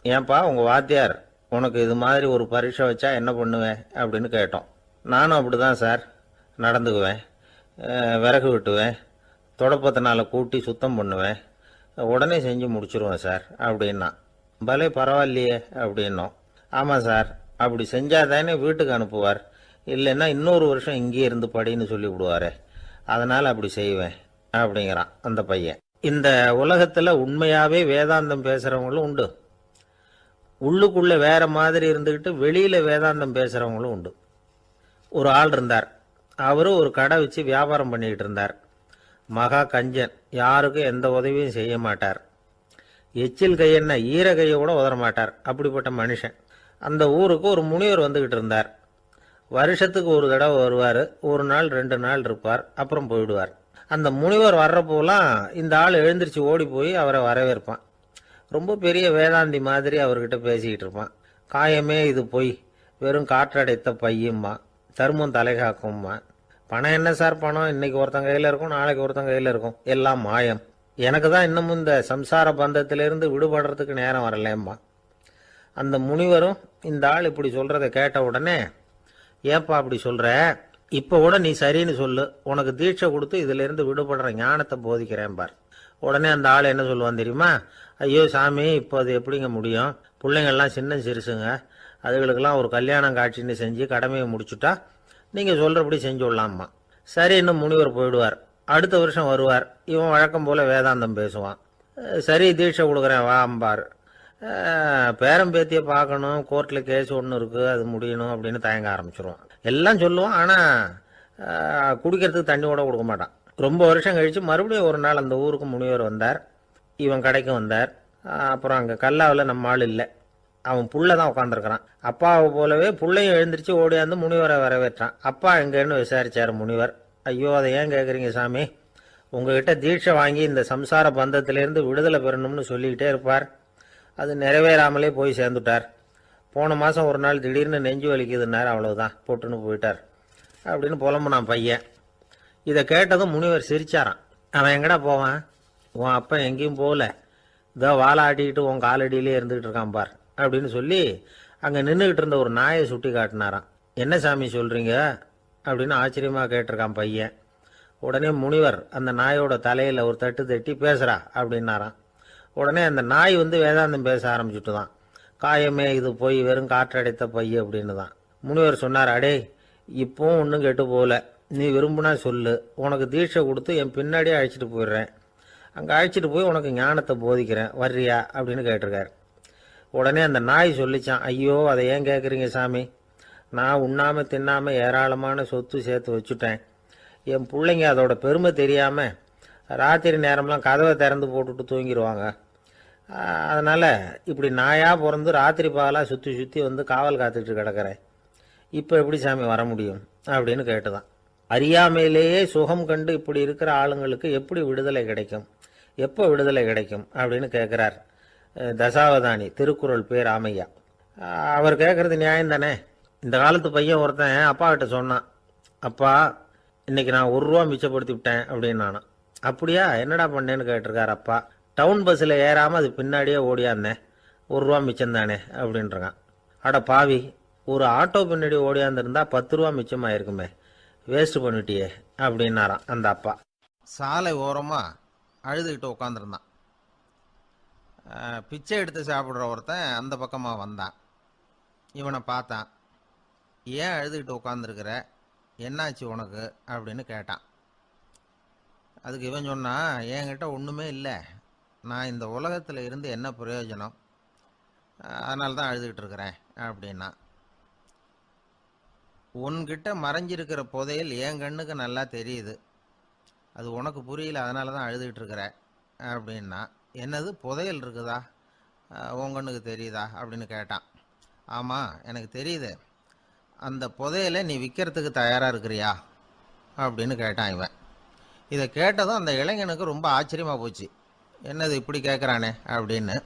ஏன்பா உங்கள் வாத்தியார் உனக்கு இது மாதிரி ஒரு பரீட்சை வச்சா என்ன பண்ணுவேன் அப்படின்னு கேட்டோம். நானும் அப்படி தான் சார் நடந்துக்குவேன், விறகு வெட்டுவேன், தொடப்பத்தினால கூட்டி சுத்தம் பண்ணுவேன், உடனே செஞ்சு முடிச்சிருவேன் சார் அப்படின்னா. பலே பரவாயில்லையே அப்படின்னோம். ஆமாம் சார், அப்படி செஞ்சால் தானே வீட்டுக்கு அனுப்புவார், இல்லைன்னா இன்னொரு வருஷம் இங்கேயே இருந்து படின்னு சொல்லி விடுவார், அதனால் அப்படி செய்வேன் அப்படிங்கிறான் அந்த பையன். இந்த உலகத்தில் உண்மையாகவே வேதாந்தம் பேசுகிறவங்களும் உண்டு, உள்ளுக்குள்ளே வேற மாதிரி இருந்துக்கிட்டு வெளியில் வேதாந்தம் பேசுகிறவங்களும் உண்டு. ஒரு ஆள் இருந்தார், அவரு ஒரு கடை வச்சு வியாபாரம் பண்ணிக்கிட்டு இருந்தார். மகா கஞ்சன், யாருக்கும் எந்த உதவியும் செய்ய மாட்டார், எச்சில் கையென்ன ஈர கையை கூட உதற மாட்டார், அப்படிப்பட்ட மனுஷன். அந்த ஊருக்கு ஒரு முனிவர் வந்துக்கிட்டு இருந்தார். வருஷத்துக்கு ஒரு தடவை வருவார், ஒரு நாள் 2 நாள் இருப்பார், அப்புறம் போயிடுவார். அந்த முனிவர் வர்றப்போலாம் இந்த ஆள் எழுந்திரிச்சு ஓடி போய் அவரை வரவேற்பான். ரொம்ப பெரிய வேதாந்தி மாதிரி அவர்கிட்ட பேசிக்கிட்டு இருப்பான். காயமே இது பொய், வெறும் காற்றடைத்த பையும்மா, தர்மம் தலைகாக்கும்மா. பணம் என்ன சார் பணம், இன்னைக்கு ஒருத்தன் கையில் இருக்கும், நாளைக்கு ஒருத்தன் கையில் இருக்கும், எல்லாம் மாயம். எனக்கு தான் இன்னமும் இந்த சம்சார பந்தத்திலிருந்து விடுபடுறதுக்கு நேரம் வரலேம்மா. அந்த முனிவரும் இந்த ஆள் இப்படி சொல்கிறத கேட்ட உடனே, ஏப்பா அப்படி சொல்கிற, இப்போ கூட நீ சரின்னு சொல்லு, உனக்கு தீட்சை கொடுத்து இதிலிருந்து விடுபடுற ஞானத்தை போதிக்கிறேன் பார். உடனே அந்த ஆள் என்ன சொல்லுவான் தெரியுமா? ஐயோ சாமி, இப்போ அது எப்படிங்க முடியும், பிள்ளைங்கள்லாம் சின்ன சிறுசுங்க, அதுகளுக்கெல்லாம் ஒரு கல்யாணம் காட்சின்னு செஞ்சு கடமையை முடிச்சுட்டா நீங்கள் சொல்கிறபடி செஞ்சு விடலாமா. சரி, இன்னும் முனிவர் போயிடுவார். அடுத்த வருஷம் வருவார், இவன் வழக்கம் போல் வேதாந்தம் பேசுவான். சரி தீட்சை கொடுக்குறேன் வா அம்பார். பேரம்பேத்தியை பார்க்கணும், கோர்ட்டில் கேஸ் ஒன்று இருக்குது, அது முடியணும் அப்படின்னு தயங்க ஆரம்பிச்சிருவான். எல்லாம் சொல்லுவான், ஆனால் குடிக்கிறதுக்கு தண்ணி கூட கொடுக்க மாட்டான். ரொம்ப வருஷம் கழித்து மறுபடியும் ஒரு நாள் அந்த ஊருக்கு முனிவர் வந்தார், இவன் கடைக்கு வந்தார். அப்புறம் அங்கே கல்லாவில் நம்ம ஆள் இல்லை, அவன் புள்ள தான் உட்காந்துருக்கிறான். அப்பாவை போலவே புள்ளையும் எழுந்திரிச்சு ஓடியாந்து முனிவரை வரவேற்றான். அப்பா எங்கன்னு விசாரிச்சார் முனிவர். ஐயோ அதை ஏன் கேட்குறீங்க சாமி, உங்ககிட்ட தீட்சை வாங்கி இந்த சம்சார பந்தத்திலேருந்து விடுதலை பெறணும்னு சொல்லிக்கிட்டே இருப்பார், அது நிறைவேறாமலே போய் சேர்ந்துட்டார். போன மாதம் ஒரு நாள் திடீர்னு நெஞ்சு வலிக்குதுன்னார், அவ்வளவுதான் போட்டுன்னு போயிட்டார் அப்படின்னு புலம்புனான் பையன். இதை கேட்டதும் முனிவர் சிரிச்சாரான். அவன் எங்கடா போவான், உன் அப்பா எங்கேயும் போகல, இதோ வாழை ஆட்டிக்கிட்டு உன் காலடியிலே இருந்துகிட்டு இருக்கான் பார் அப்படின்னு சொல்லி அங்கே நின்றுக்கிட்டு இருந்த ஒரு நாயை சுட்டி காட்டினாரான். என்ன சாமி சொல்கிறீங்க அப்படின்னு ஆச்சரியமாக கேட்டிருக்கான் பையன். உடனே முனிவர் அந்த நாயோட தலையில் ஒரு தட்டு தட்டி, பேசுகிறா அப்படின்னாரான். உடனே அந்த நாய் வேதாந்தம் பேச ஆரம்பிச்சுட்டு தான். காயமே இது போய் வெறும் காற்றடைத்த பைய அப்படின்னு தான். முனிவர் சொன்னார், அடே இப்போவும் ஒன்றும் கெட்டு போகல, நீ விரும்புனா சொல்லு, உனக்கு தீட்சை கொடுத்து என் பின்னாடியே அழைச்சிட்டு போயிடுறேன், அங்கே அழைச்சிட்டு போய் உனக்கு ஞானத்தை போதிக்கிறேன், வர்றியா அப்படின்னு கேட்டிருக்காரு. உடனே அந்த நாய் சொல்லிச்சான், ஐயோ அதை ஏன் கேட்குறீங்க சாமி, நான் உண்ணாமல் தின்னாமல் ஏராளமான சொத்து சேர்த்து வச்சுட்டேன், என் பிள்ளைங்க அதோட பெருமை தெரியாமல் ராத்திரி நேரம்லாம் கதவை திறந்து போட்டுட்டு தூங்கிடுவாங்க, அதனால் இப்படி நாயாக பிறந்து ராத்திரி பகலாக சுற்றி சுற்றி காவல் காத்துட்டு கிடக்கிறேன், இப்போ எப்படி சாமி வர முடியும் அப்படின்னு கேட்டுதான். அறியாமையிலேயே சுகம் கண்டு இப்படி இருக்கிற ஆளுங்களுக்கு எப்படி விடுதலை கிடைக்கும், எப்போ விடுதலை கிடைக்கும் அப்படின்னு கேட்குறார் தசாவதானி, திருக்குறள் பேர் ராமையா. அவர் கேட்குறது நியாயம் தானே. இந்த காலத்து பையன் ஒருத்தன் அப்பா கிட்ட சொன்னான், அப்பா இன்னைக்கு நான் 1 ரூபா மிச்சப்படுத்தி விட்டேன் அப்படின்னு. நானும் அப்படியா, என்னடா பண்ணேன்னு கேட்டிருக்கார் அப்பா. டவுன் பஸ்ஸில் ஏறாமல் அது பின்னாடியே ஓடியாந்தேன், 1 ரூபா மிச்சம் தானே அப்படின்றான். அட பாவி, ஒரு ஆட்டோ பின்னாடி ஓடியாந்துருந்தா 10 ரூபா மிச்சமாயிருக்குமே, வேஸ்ட் பண்ணிட்டியே அப்படின்னாரான் அந்த அப்பா. சாலை ஓரமாக அழுதுகிட்டு உட்காந்துருந்தான். பிச்சை எடுத்து சாப்பிட்ற ஒருத்தன் அந்த பக்கமாக வந்தான். இவனை பார்த்தான். ஏன் அழுதுகிட்டு உட்காந்துருக்கிற, என்னாச்சு உனக்கு அப்படின்னு கேட்டான். அதுக்கு இவன் சொன்னான், என்கிட்ட ஒன்றுமே இல்லை, நான் இந்த உலகத்தில் இருந்து என்ன பிரயோஜனம், அதனால தான் அழுதுகிட்டு இருக்கிறேன் அப்படின்னா. உன்கிட்ட மறைஞ்சிருக்கிற புதையல் என் கண்ணுக்கு நல்லா தெரியுது, அது உனக்கு புரியல, அதனால தான் அழுதுகிட்டு இருக்கிற அப்படின்னா. என்னது புதையல் இருக்குதா, உன் கண்ணுக்கு தெரியுதா அப்படின்னு கேட்டான். ஆமாம், எனக்கு தெரியுது. அந்த புதையலை நீ விற்கிறதுக்கு தயாராக இருக்கிறியா அப்படின்னு கேட்டான் இவன். இதை கேட்டதும் அந்த இளைஞனுக்கு ரொம்ப ஆச்சரியமாக போச்சு. என்னது இப்படி கேட்குறானே அப்படின்னு.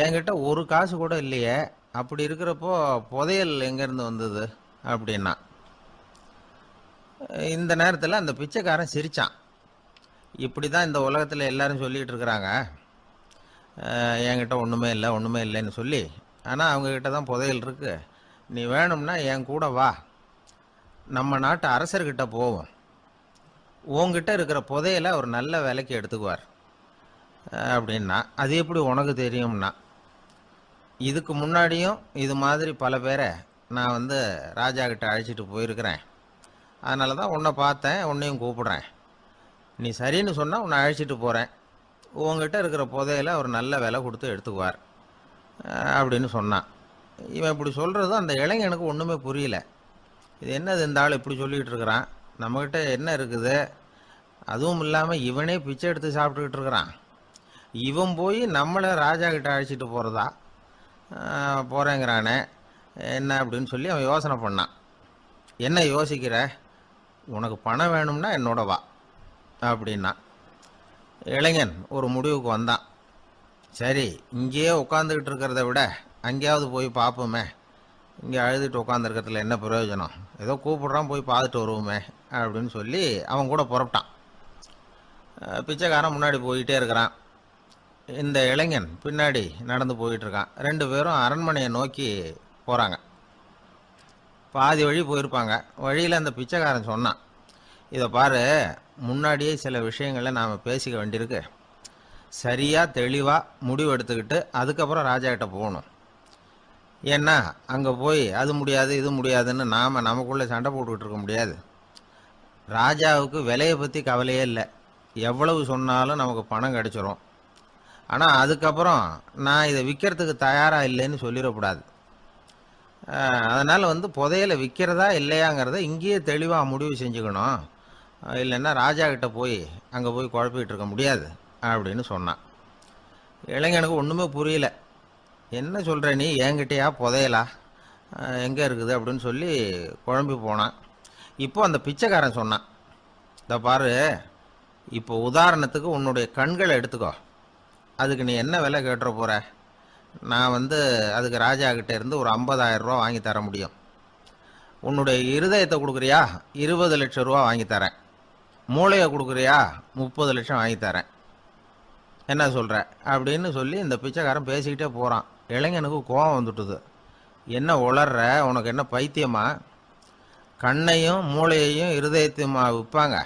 என்கிட்ட ஒரு காசு கூட இல்லையே, அப்படி இருக்கிறப்போ புதையல் எங்கேருந்து வந்தது அப்படின்னா. இந்த நேரத்தில் அந்த பிச்சைக்காரன் சிரித்தான். இப்படி தான் இந்த உலகத்தில் எல்லாரும் சொல்லிகிட்டு இருக்கிறாங்க, என்கிட்ட ஒன்றுமே இல்லை ஒன்றுமே இல்லைன்னு சொல்லி. ஆனால் அவங்கக்கிட்ட தான் புதையல் இருக்குது. நீ வேணும்னா என் கூட வா, நம்ம நாட்டு அரசர்கிட்ட போவோம். உங்ககிட்ட இருக்கிற புதையலை அவர் நல்ல விலைக்கு எடுத்துக்குவார் அப்படின்னா. அது எப்படி உனக்கு தெரியும்னா, இதுக்கு முன்னாடியும் இது மாதிரி பல பேரை நான் வந்து ராஜா கிட்ட அழைச்சிட்டு போயிருக்கிறேன். அதனால தான் உன்னை பார்த்தேன், உன்னையும் கூப்பிடுறேன். நீ சரின்னு சொன்னால் உன்னை அழைச்சிட்டு போகிறேன். உங்ககிட்ட இருக்கிற புதையலை அவர் நல்ல விலை கொடுத்து எடுத்துக்குவார் அப்படின்னு சொன்னான். இவன் இப்படி சொல்கிறதும் அந்த இளைஞனுக்கு ஒன்றுமே புரியல. இது என்னது இந்த ஆள் இப்படி சொல்லிகிட்டு இருக்கிறான், நம்மக்கிட்ட என்ன இருக்குது, அதுவும் இல்லாமல் இவனே பிச்சை எடுத்து சாப்பிட்டுக்கிட்டு இருக்கிறான், இவன் போய் நம்மளை ராஜா கிட்ட அழைச்சிட்டு போகிறதா போகிறேங்கிறானே என்ன அப்படின்னு சொல்லி அவன் யோசனை பண்ணான். என்ன யோசிக்கிற, உனக்கு பணம் வேணும்னா என்னோட வா அப்படின்னா. இளைஞன் ஒரு முடிவுக்கு வந்தான். சரி, இங்கேயே உட்காந்துக்கிட்டு இருக்கிறத விட அங்கேயாவது போய் பார்ப்போமே, இங்கே அழுதுட்டு உட்காந்துருக்கிறதுல என்ன பிரயோஜனம், ஏதோ கூப்பிட்றான் போய் பார்த்துட்டு வருவோமே அப்படின்னு சொல்லி அவன் கூட புறப்பட்டான். பிச்சைக்காரன் முன்னாடி போயிட்டே இருக்கிறான், இந்த இளைஞன் பின்னாடி நடந்து போயிட்டுருக்கான். ரெண்டு பேரும் அரண்மனையை நோக்கி போகிறாங்க. பாதி வழி போயிருப்பாங்க. வழியில் அந்த பிச்சைக்காரன் சொன்னான், இதை பாரு, முன்னாடியே சில விஷயங்களை நாம் பேசிக்க வேண்டியிருக்கு. சரியாக தெளிவாக முடிவு எடுத்துக்கிட்டு அதுக்கப்புறம் ராஜா கிட்ட போகணும். ஏன்னா அங்கே போய் அது முடியாது இது முடியாதுன்னு நாம் நமக்குள்ளே சண்டை போட்டுக்கிட்டு இருக்க முடியாது. ராஜாவுக்கு விலையை பற்றி கவலையே இல்லை, எவ்வளவு சொன்னாலும் நமக்கு பணம் கிடைச்சிரும். ஆனால் அதுக்கப்புறம் நான் இதை விற்கிறதுக்கு தயாராக இல்லைன்னு சொல்லிடக்கூடாது. அதனால் வந்து புதையலை விற்கிறதா இல்லையாங்கிறத இங்கேயே தெளிவாக முடிவு செஞ்சுக்கணும். இல்லைன்னா ராஜா கிட்ட போய் அங்கே போய் குழப்பிக்கிட்டு இருக்க முடியாது அப்படின்னு சொன்னான். இளைஞனுக்கு ஒன்றுமே புரியல. என்ன சொல்கிற நீ, என்கிட்டயா புதையலா, எங்கே இருக்குது அப்படின்னு சொல்லி குழம்பி போனான். இப்போ அந்த பிச்சைக்காரன் சொன்னான், இதை பாரு, இப்போ உதாரணத்துக்கு உன்னுடைய கண்களை எடுத்துக்கோ, அதுக்கு நீ என்ன விலை கேட்டுற போகிற. நான் வந்து அதுக்கு ராஜா கிட்ட இருந்து ஒரு 50,000 ரூபா வாங்கி தர முடியும். உன்னுடைய இருதயத்தை கொடுக்குறியா, 20 லட்சம் ரூபா வாங்கி தரேன். மூளையை கொடுக்குறியா, 30 லட்சம் வாங்கி தரேன். என்ன சொல்கிற அப்படின்னு சொல்லி இந்த பிச்சைக்காரன் பேசிக்கிட்டே போகிறான். இளைஞனுக்கு கோபம் வந்துட்டுது. என்ன உளர்ற, உனக்கு என்ன பைத்தியமா, கண்ணையும் மூளையையும் இருதயத்தையுமா விற்பாங்க,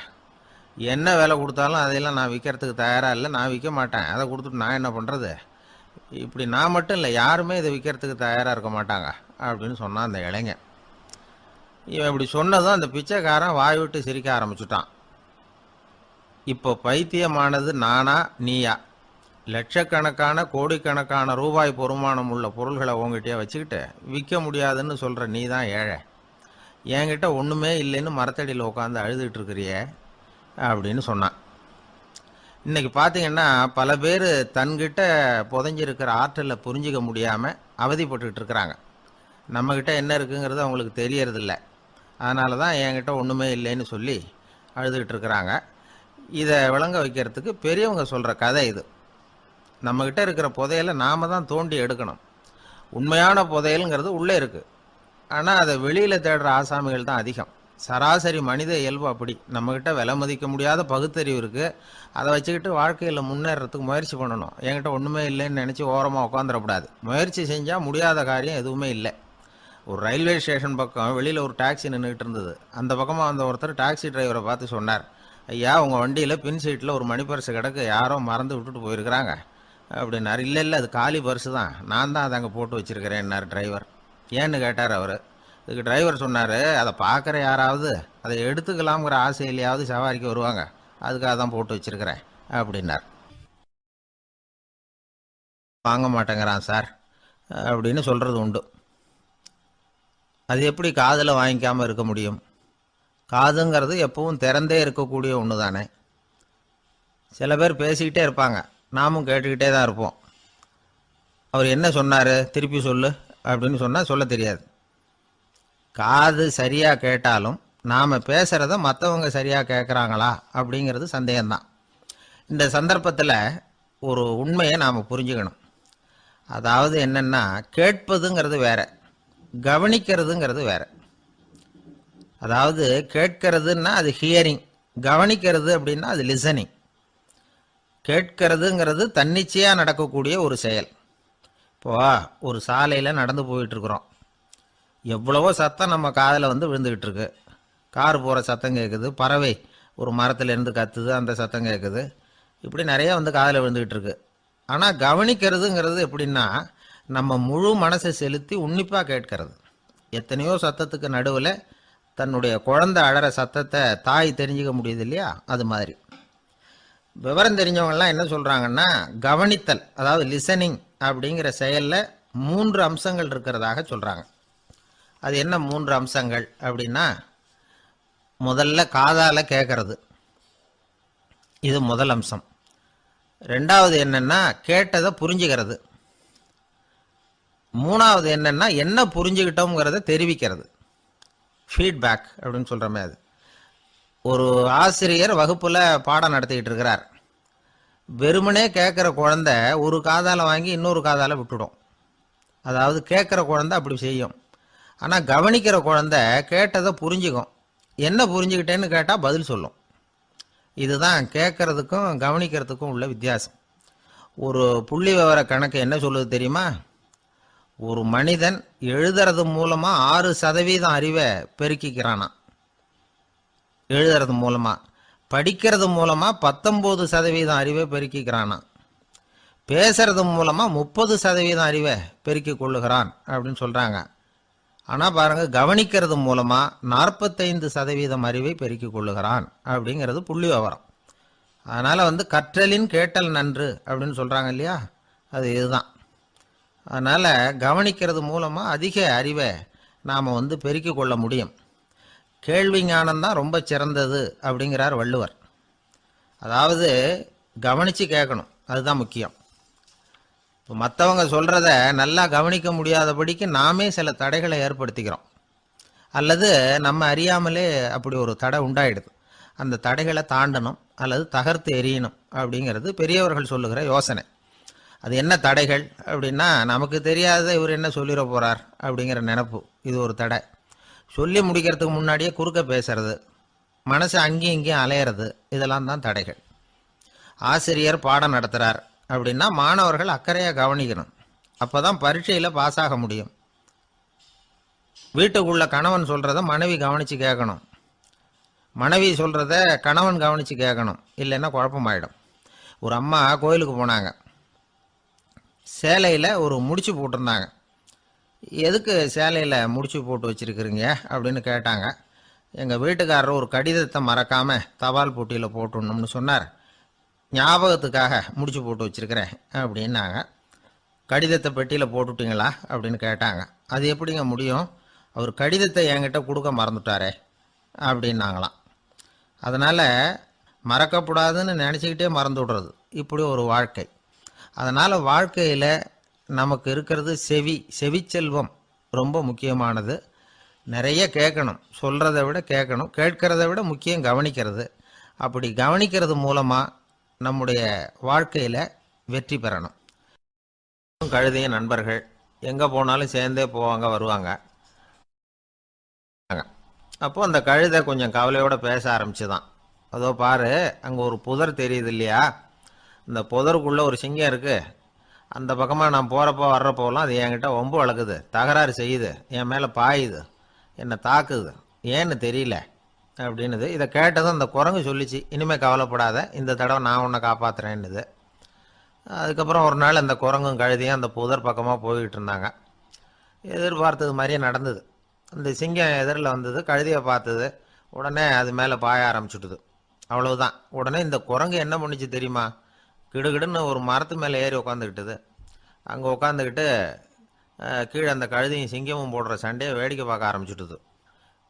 என்ன விலை கொடுத்தாலும் அதையெல்லாம் நான் விற்கிறதுக்கு தயாராக இல்லை, நான் விற்க மாட்டேன், அதை கொடுத்துட்டு நான் என்ன பண்ணுறது, இப்படி நான் மட்டும் இல்லை யாருமே இதை விற்கிறதுக்கு தயாராக இருக்க மாட்டாங்க அப்படின்னு சொன்னான் அந்த இளைஞன். இவன் இப்படி சொன்னதும் அந்த பிச்சைக்காரன் வாய் விட்டு சிரிக்க ஆரம்பிச்சுட்டான். இப்போ பைத்தியமானது நானா நீயா, லட்சக்கணக்கான கோடிக்கணக்கான ரூபாய் பொறுமானம் உள்ள பொருள்களை உங்ககிட்டயே வச்சுக்கிட்டு விற்க முடியாதுன்னு சொல்கிற நீ தான் ஏழை, என்கிட்ட ஒன்றுமே இல்லைன்னு மரத்தடியில் உட்காந்து அழுதுகிட்டு இருக்கிறியே அப்படின்னு சொன்னான். இன்றைக்கி பார்த்தீங்கன்னா பல பேர் தன்கிட்ட புதைஞ்சிருக்கிற ஆற்றலை புரிஞ்சிக்க முடியாமல் அவதிப்பட்டுக்கிட்டு இருக்கிறாங்க. நம்மக்கிட்ட என்ன இருக்குங்கிறது அவங்களுக்கு தெரியறதில்ல. அதனால தான் என்கிட்ட ஒன்றுமே இல்லைன்னு சொல்லி அழுதுகிட்டு இருக்கிறாங்க. இதை விளங்க வைக்கிறதுக்கு பெரியவங்க சொல்கிற கதை இது. நம்மக்கிட்ட இருக்கிற புதையலை நாம் தான் தோண்டி எடுக்கணும். உண்மையான புதையலுங்கிறது உள்ளே இருக்குது, ஆனால் அதை வெளியில் தேடுற ஆசாமிகள் தான் அதிகம். சராசரி மனித இயல்பு அப்படி. நம்மக்கிட்ட விலை மதிக்க முடியாத பகுத்தறிவு இருக்குது, அதை வச்சுக்கிட்டு வாழ்க்கையில் முன்னேறதுக்கு முயற்சி பண்ணணும். என்கிட்ட ஒன்றுமே இல்லைன்னு நினச்சி ஓரமாக உட்காந்துடக்கூடாது. முயற்சி செஞ்சால் முடியாத காரியம் எதுவுமே இல்லை. ஒரு ரயில்வே ஸ்டேஷன் பக்கம் வெளியில் ஒரு டாக்ஸி நின்றுக்கிட்டு இருந்தது. அந்த பக்கமாக வந்த ஒருத்தர் டாக்ஸி டிரைவரை பார்த்து சொன்னார், ஐயா, உங்கள் வண்டியில் பின் சீட்டில் ஒரு மணி பர்ஸு கிடக்கு, யாரோ மறந்து விட்டுட்டு போயிருக்கிறாங்க அப்படின்னாரு. இல்லை இல்லை, அது காலி பர்ஸு தான், நான் தான் அதை அங்கே போட்டு வச்சுருக்கிறேன்னார் டிரைவர். ஏன்னு கேட்டார் அவர். இதுக்கு டிரைவர் சொன்னார், அதை பார்க்குற யாராவது அதை எடுத்துக்கலாம்ங்கிற ஆசையிலையாவது சவாரிக்கு வருவாங்க, அதுக்காக தான் போட்டு வச்சுருக்கிறேன் அப்படின்னார். வாங்க மாட்டேங்கிறான் சார் அப்படின்னு சொல்கிறது உண்டு. அது எப்படி காதில் வாங்கிக்காமல் இருக்க முடியும்? காதுங்கிறது எப்பவும் திறந்தே இருக்கக்கூடிய ஒன்று தானே. சில பேர் பேசிக்கிட்டே இருப்பாங்க, நாமும் கேட்டுக்கிட்டே தான் இருப்போம். அவர் என்ன சொன்னார் திருப்பி சொல்லு அப்படின்னு சொன்னால் சொல்ல தெரியாது. காது சரியாக கேட்டாலும் நாம் பேசுகிறத மற்றவங்க சரியாக கேட்குறாங்களா அப்படிங்கிறது சந்தேகம்தான். இந்த சந்தர்ப்பத்தில் ஒரு உண்மையை நாம் புரிஞ்சுக்கணும். அதாவது என்னென்னா, கேட்பதுங்கிறது வேற, கவனிக்கிறதுங்கிறது வேற. அதாவது கேட்கறதுன்னா அது ஹியரிங், கவனிக்கிறது அப்படின்னா அது லிசனிங். கேட்கறதுங்கிறது தன்னிச்சையாக நடக்கக்கூடிய ஒரு செயல். இப்போ ஒரு சாலையில் நடந்து போயிட்டுருக்குறோம், எவ்வளவோ சத்தம் நம்ம காதில் விழுந்துக்கிட்டு இருக்கு. கார் போகிற சத்தம் கேட்குது, பறவை ஒரு மரத்துலேருந்து கத்துது, அந்த சத்தம் கேட்குது. இப்படி நிறைய காதில் விழுந்துக்கிட்டு இருக்கு. ஆனால் கவனிக்கிறதுங்கிறது எப்படின்னா, நம்ம முழு மனசை செலுத்தி உன்னிப்பாக கேட்கறது. எத்தனையோ சத்தத்துக்கு நடுவில் தன்னுடைய குழந்தை அழற சத்தத்தை தாய் தெரிஞ்சுக்க முடியுது இல்லையா, அது மாதிரி. விவரம் தெரிஞ்சவங்கலாம் என்ன சொல்கிறாங்கன்னா, கவனித்தல் அதாவது லிசனிங் அப்படிங்கிற செயலில் 3 அம்சங்கள் இருக்கிறதாக சொல்கிறாங்க. அது என்ன 3 அம்சங்கள் அப்படின்னா, முதல்ல காதால் கேட்கறது, இது முதல் அம்சம். ரெண்டாவது என்னன்னா, கேட்டதை புரிஞ்சுக்கிறது. மூணாவது என்னன்னா, என்ன புரிஞ்சுக்கிட்டோங்கிறத தெரிவிக்கிறது, ஃபீட்பேக் அப்படின்னு சொல்கிறோமே அது. ஒரு ஆசிரியர் வகுப்பில் பாடம் நடத்திக்கிட்டு இருக்கிறார். வெறுமனே கேட்குற குழந்தை ஒரு காதால் வாங்கி இன்னொரு காதால் விட்டுடும். அதாவது கேட்குற குழந்தை அப்படி செய்யும். ஆனால் கவனிக்கிற குழந்தை கேட்டதை புரிஞ்சுக்கும். என்ன புரிஞ்சுக்கிட்டேன்னு கேட்டால் பதில் சொல்லும். இதுதான் கேட்கறதுக்கும் கவனிக்கிறதுக்கும் உள்ள வித்தியாசம். ஒரு புள்ளி விவர கணக்கு என்ன சொல்லுது தெரியுமா? ஒரு மனிதன் எழுதுறது மூலமாக 6% அறிவை பெருக்கிக்கிறானா, எழுதுறது மூலமாக. படிக்கிறது மூலமாக 19% அறிவை பெருக்கிக்கிறானா. பேசுறது மூலமாக 30% அறிவை பெருக்கி கொள்ளுகிறான் அப்படின்னு சொல்கிறாங்க. ஆனால் பாருங்கள், கவனிக்கிறது மூலமாக 45% அறிவை பெருக்கிக் கொள்ளுகிறான் அப்படிங்கிறது புள்ளி விவரம். அதனால் கற்றலின் கேட்டல் நன்று அப்படின்னு சொல்கிறாங்க இல்லையா, அது இதுதான். அதனால் கவனிக்கிறது மூலமாக அதிக அறிவை நாம் பெருக்கிக் கொள்ள முடியும். கேள்வி ஞானம்தான் ரொம்ப சிறந்தது அப்படிங்கிறார் வள்ளுவர். அதாவது கவனித்து கேட்கணும், அதுதான் முக்கியம். இப்போ மற்றவங்க சொல்கிறத நல்லா கவனிக்க முடியாதபடிக்கு நாமே சில தடைகளை ஏற்படுத்திக்கிறோம், அல்லது நம்ம அறியாமலே அப்படி ஒரு தடை உண்டாயிடுது. அந்த தடைகளை தாண்டணும் அல்லது தகர்த்து எறியணும் அப்படிங்கிறது பெரியவர்கள் சொல்லுகிற யோசனை. அது என்ன தடைகள் அப்படின்னா, நமக்கு தெரியாத இவர் என்ன சொல்லிட போகிறார் அப்படிங்கிற நினப்பு, இது ஒரு தடை. சொல்லி முடிக்கிறதுக்கு முன்னாடியே குறுக்க பேசுறது, மனசு அங்கேயும் இங்கேயும் அலையிறது, இதெல்லாம் தான் தடைகள். ஆசிரியர் பாடம் நடத்துகிறார் அப்படின்னா மாணவர்கள் அக்கறையாக கவனிக்கணும், அப்போ தான் பரீட்சையில் பாஸ் ஆக முடியும். வீட்டுக்குள்ள கணவன் சொல்கிறத மனைவி கவனித்து கேட்கணும், மனைவி சொல்கிறத கணவன் கவனித்து கேட்கணும், இல்லைன்னா குழப்பமாயிடும். ஒரு அம்மா கோயிலுக்கு போனாங்க, சேலையில் ஒரு முடிச்சு போட்டிருந்தாங்க. எதுக்கு சேலையில் முடிச்சு போட்டு வச்சுருக்குறீங்க அப்படின்னு கேட்டாங்க. எங்கள் வீட்டுக்காரர் ஒரு கடிதத்தை மறக்காமல் தபால் போட்டியில் போட்டுடணும்னு சொன்னார், ஞாபகத்துக்காக முடிச்சு போட்டு வச்சுருக்கிறேன் அப்படின்னாங்க. கடிதத்தை பெட்டியில் போட்டுவிட்டீங்களா அப்படின்னு கேட்டாங்க. அது எப்படிங்க முடியும், அவர் கடிதத்தை என்கிட்ட கொடுக்க மறந்துட்டாரே அப்படின்னாங்களாம். அதனால் மறக்கப்படாதுன்னு நினச்சிக்கிட்டே மறந்து விடுறது, இப்படி ஒரு வாழ்க்கை. அதனால் வாழ்க்கையில் நமக்கு இருக்கிறது செவிச்செல்வம் ரொம்ப முக்கியமானது. நிறைய கேட்கணும், சொல்கிறத விட கேட்கணும், கேட்கறத விட முக்கியம் கவனிக்கிறது. அப்படி கவனிக்கிறது மூலமாக நம்முடைய வாழ்க்கையில் வெற்றி பெறணும். கழுதைய நண்பர்கள் எங்கே போனாலும் சேர்ந்தே போவாங்க வருவாங்க. அப்போது அந்த கழுதை கொஞ்சம் கவலையோடு பேச ஆரம்பிச்சுதான். அதோ பாரு, அங்கே ஒரு புதர் தெரியுது இல்லையா, இந்த புதருக்குள்ளே ஒரு சிங்கம் இருக்குது, அந்த பக்கமாக நான் போகிறப்போ வர்றப்போலாம் அது என்கிட்ட வம்பு வளர்க்குது, தகராறு செய்யுது, என் மேலே பாயுது, என்னை தாக்குது, ஏன்னு தெரியல அப்படின்னுது. இதை கேட்டதும் அந்த குரங்கு சொல்லிச்சு, இனிமேல் கவலைப்படாத, இந்த தடவை நான் உன்னை காப்பாற்றுறேன்னுது. அதுக்கப்புறம் ஒரு நாள் அந்த குரங்கும் கழுதியும் அந்த புதர் பக்கமாக போய்கிட்டு இருந்தாங்க. எதிர்பார்த்தது மாதிரியே நடந்தது. அந்த சிங்கம் எதிரில் வந்தது, கழுதியை பார்த்தது, உடனே அது மேலே பாய ஆரம்பிச்சுட்டுது. அவ்வளவுதான். உடனே இந்த குரங்கு என்ன பண்ணிச்சு தெரியுமா, கிடுகிடுன்னு ஒரு மரத்து மேலே ஏறி உட்காந்துக்கிட்டுது. அங்கே உட்காந்துக்கிட்டு கீழே அந்த கழுதியும் சிங்கமும் போடுற சண்டையை வேடிக்கை பார்க்க ஆரம்பிச்சுட்டுது.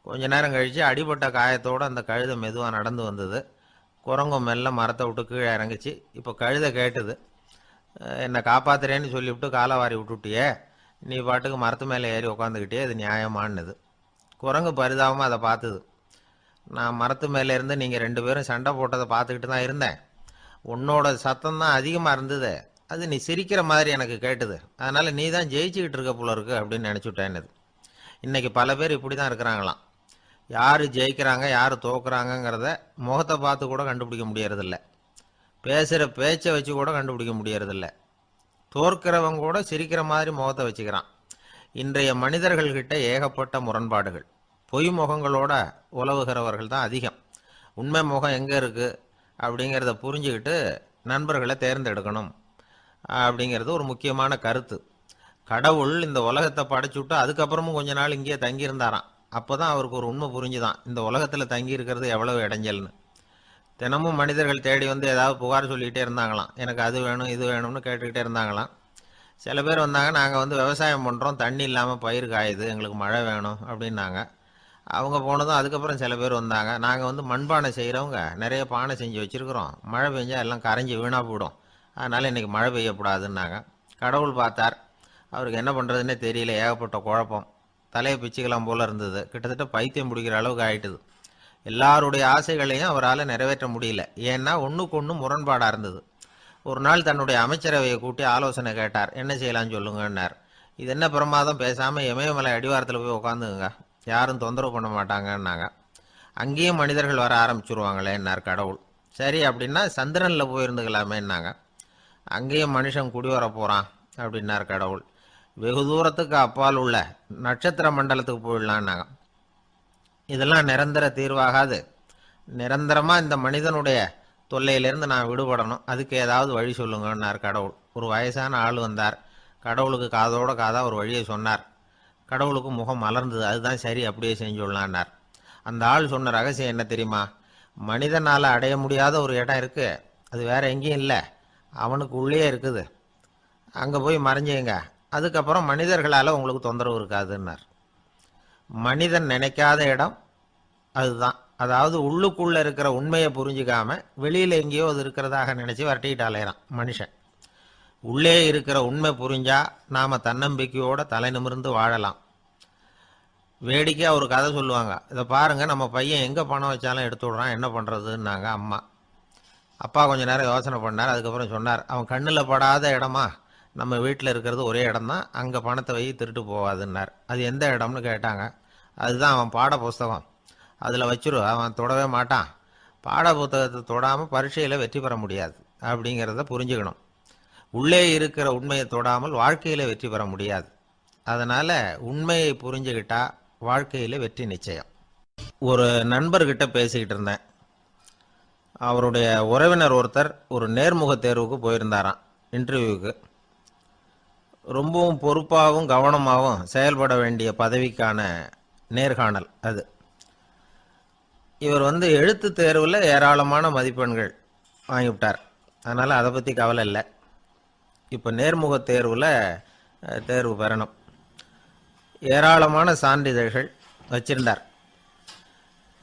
கொஞ்ச நேரம் கழித்து அடிபட்ட காயத்தோடு அந்த கழுதை மெதுவாக நடந்து வந்தது. குரங்கும் மெல்ல மரத்தை விட்டு கீழே இறங்குச்சு. இப்போ கழுதை கேட்டுது, என்னை காப்பாத்துறேன்னு சொல்லிவிட்டு காலை வாரி விட்டுட்டியே, நீ பாட்டுக்கு மரத்து மேலே ஏறி உக்காந்துக்கிட்டே அது நியாயமானது. குரங்கு பரிதாபமாக அதை பார்த்தது. நான் மரத்து மேலே இருந்து நீங்கள் 2 பேரும் சண்டை போட்டதை பார்த்துக்கிட்டு தான் இருந்தேன். உன்னோட சத்தம் தான் அதிகமாக இருந்தது, அது நீ சிரிக்கிற மாதிரி எனக்கு கேட்டுது, அதனால் நீ தான் ஜெயிச்சுக்கிட்டு இருக்க போல இருக்கு அப்படின்னு நினச்சிவிட்டேன்னுது. இன்றைக்கி பல பேர் இப்படி தான் இருக்கிறாங்களாம். யார் ஜெயிக்கிறாங்க யார் தோக்குறாங்கங்கிறத முகத்தை பார்த்து கூட கண்டுபிடிக்க முடியறதில்ல. பேசுகிற பேச்சை வச்சு கூட கண்டுபிடிக்க முடியறதில்ல. தோற்கிறவங்க கூட சிரிக்கிற மாதிரி முகத்தை வச்சுக்கிறான். இன்றைய மனிதர்கள்கிட்ட ஏகப்பட்ட முரண்பாடுகள். பொய் முகங்களோட உலவுகிறவர்கள் தான் அதிகம். உண்மை முகம் எங்கே இருக்குது அப்படிங்கிறத புரிஞ்சுக்கிட்டு நண்பர்களை தேர்ந்தெடுக்கணும் அப்படிங்கிறது ஒரு முக்கியமான கருத்து. கடவுள் இந்த உலகத்தை படைச்சுட்டு அதுக்கப்புறமும் கொஞ்ச நாள் இங்கேயே தங்கியிருந்தாராம். அப்போ தான் அவருக்கு ஒரு உண்மை புரிஞ்சுதான், இந்த உலகத்தில் தங்கி இருக்கிறது எவ்வளவு இடைஞ்சல்னு. தினமும் மனிதர்கள் தேடி வந்து ஏதாவது புகார் சொல்லிக்கிட்டே இருந்தாங்களாம். எனக்கு அது வேணும் இது வேணும்னு கேட்டுக்கிட்டே இருந்தாங்களாம். சில பேர் வந்தாங்க, நாங்கள் வந்து விவசாயம் பண்ணுறோம், தண்ணி இல்லாமல் பயிர் காயுது, எங்களுக்கு மழை வேணும் அப்படின்னாங்க. அவங்க போனதும் அதுக்கப்புறம் சில பேர் வந்தாங்க, நாங்கள் வந்து மண்பானை செய்கிறவங்க நிறைய பானை செஞ்சு வச்சுருக்குறோம், மழை பெஞ்சால் எல்லாம் கரைஞ்சி வீணாக போயிடும், அதனால் இன்றைக்கி மழை பெய்யக்கூடாதுன்னாங்க. கடவுள் பார்த்தார், அவருக்கு என்ன பண்ணுறதுன்னே தெரியல, ஏகப்பட்ட குழப்பம், தலையை பிச்சுக்கலாம் போல் இருந்தது, கிட்டத்தட்ட பைத்தியம் பிடிக்கிற அளவுக்கு ஆயிட்டுது. எல்லாருடைய ஆசைகளையும் அவரால் நிறைவேற்ற முடியல, ஏன்னா ஒன்றுக்கு ஒன்று முரண்பாடாக இருந்தது. ஒரு நாள் தன்னுடைய அமைச்சரவையை கூட்டி ஆலோசனை கேட்டார். என்ன செய்யலான்னு சொல்லுங்கன்னார். இது என்ன பிரமாதம், பேசாமல் இமயமலை அடிவாரத்தில் போய் உட்காந்துங்க, யாரும் தொந்தரவு பண்ண மாட்டாங்கன்னாங்க. அங்கேயும் மனிதர்கள் வர ஆரம்பிச்சுருவாங்களேன்னார் கடவுள். சரி அப்படின்னா சந்திரனில் போயிருந்துக்கலாமேன்னாங்க. அங்கேயும் மனுஷன் குடி வர போகிறான் அப்படின்னார் கடவுள். வெகு தூரத்துக்கு அப்பால் உள்ள நட்சத்திர மண்டலத்துக்கு போயிடலான்னாங்க. இதெல்லாம் நிரந்தர தீர்வாகாது, நிரந்தரமாக இந்த மனிதனுடைய தொல்லையிலேருந்து நான் விடுபடணும், அதுக்கு ஏதாவது வழி சொல்லுங்கன்னார் கடவுள். ஒரு வயசான ஆள் வந்தார். கடவுளுக்கு காதோட காதாக ஒரு வழியை சொன்னார். கடவுளுக்கு முகம் மலர்ந்தது. அதுதான் சரி, அப்படியே செஞ்சுடலான்னார். அந்த ஆள் சொன்ன ரகசியம் என்ன தெரியுமா? மனிதனால் அடைய முடியாத ஒரு இடம் இருக்குது, அது வேற எங்கேயும் இல்லை, அவனுக்கு உள்ளே இருக்குது, அங்கே போய் மறைஞ்சிங்க, அதுக்கப்புறம் மனிதர்களால் உங்களுக்கு தொந்தரவு இருக்காதுன்னார். மனிதன் நினைக்காத இடம் அதுதான். அதாவது உள்ளுக்குள்ளே இருக்கிற உண்மையை புரிஞ்சிக்காம வெளியில் எங்கேயோ அது இருக்கிறதாக நினச்சி வரட்டிக்கிட்டு அலையிறான் மனுஷன். உள்ளே இருக்கிற உண்மை புரிஞ்சா நாம் தன்னம்பிக்கையோட தலை நிமிர்ந்து வாழலாம். வேடிக்கையாக ஒரு கதை சொல்லுவாங்க, இதை பாருங்கள், நம்ம பையன் எங்கே பணம் வச்சாலும் எடுத்து விட்றான், என்ன பண்ணுறதுன்னாங்க அம்மா. அப்பா கொஞ்சம் நேரம் யோசனை பண்ணார். அதுக்கப்புறம் சொன்னார், அவன் கண்ணில் படாத இடமா நம்ம வீட்டில் இருக்கிறது ஒரே இடம் தான், அங்கே பணத்தை வை திருட்டு போகாதுன்னார். அது எந்த இடம்னு கேட்டாங்க. அதுதான் அவன் பாட புஸ்தகம், அதில் வச்சிரு, அவன் தொடவே மாட்டான், பாட புத்தகத்தை தொடாமல் பரீட்சையில் வெற்றி பெற முடியாது அப்படிங்கிறத புரிஞ்சுக்கணும். உள்ளே இருக்கிற உண்மையை தொடாமல் வாழ்க்கையில் வெற்றி பெற முடியாது. அதனால் உண்மையை புரிஞ்சுக்கிட்டா வாழ்க்கையில் வெற்றி நிச்சயம். ஒரு நண்பர்கிட்ட பேசிக்கிட்டு இருந்தேன். அவருடைய உறவினர் ஒருத்தர் ஒரு நேர்முக தேர்வுக்கு போயிருந்தாராம், இன்டர்வியூவுக்கு. ரொம்பவும் பொறுப்பாகவும் கவனமாகவும் செயல்பட வேண்டிய பதவிக்கான நேர்காணல் அது. இவர் வந்து எழுத்து தேர்வில் ஏராளமான மதிப்பெண்கள் வாங்கிவிட்டார், அதனால் அதை பற்றி கவலை இல்லை. இப்போ நேர்முக தேர்வில் தேர்வு பெறணும். ஏராளமான சான்றிதழ்கள் வச்சிருந்தார்.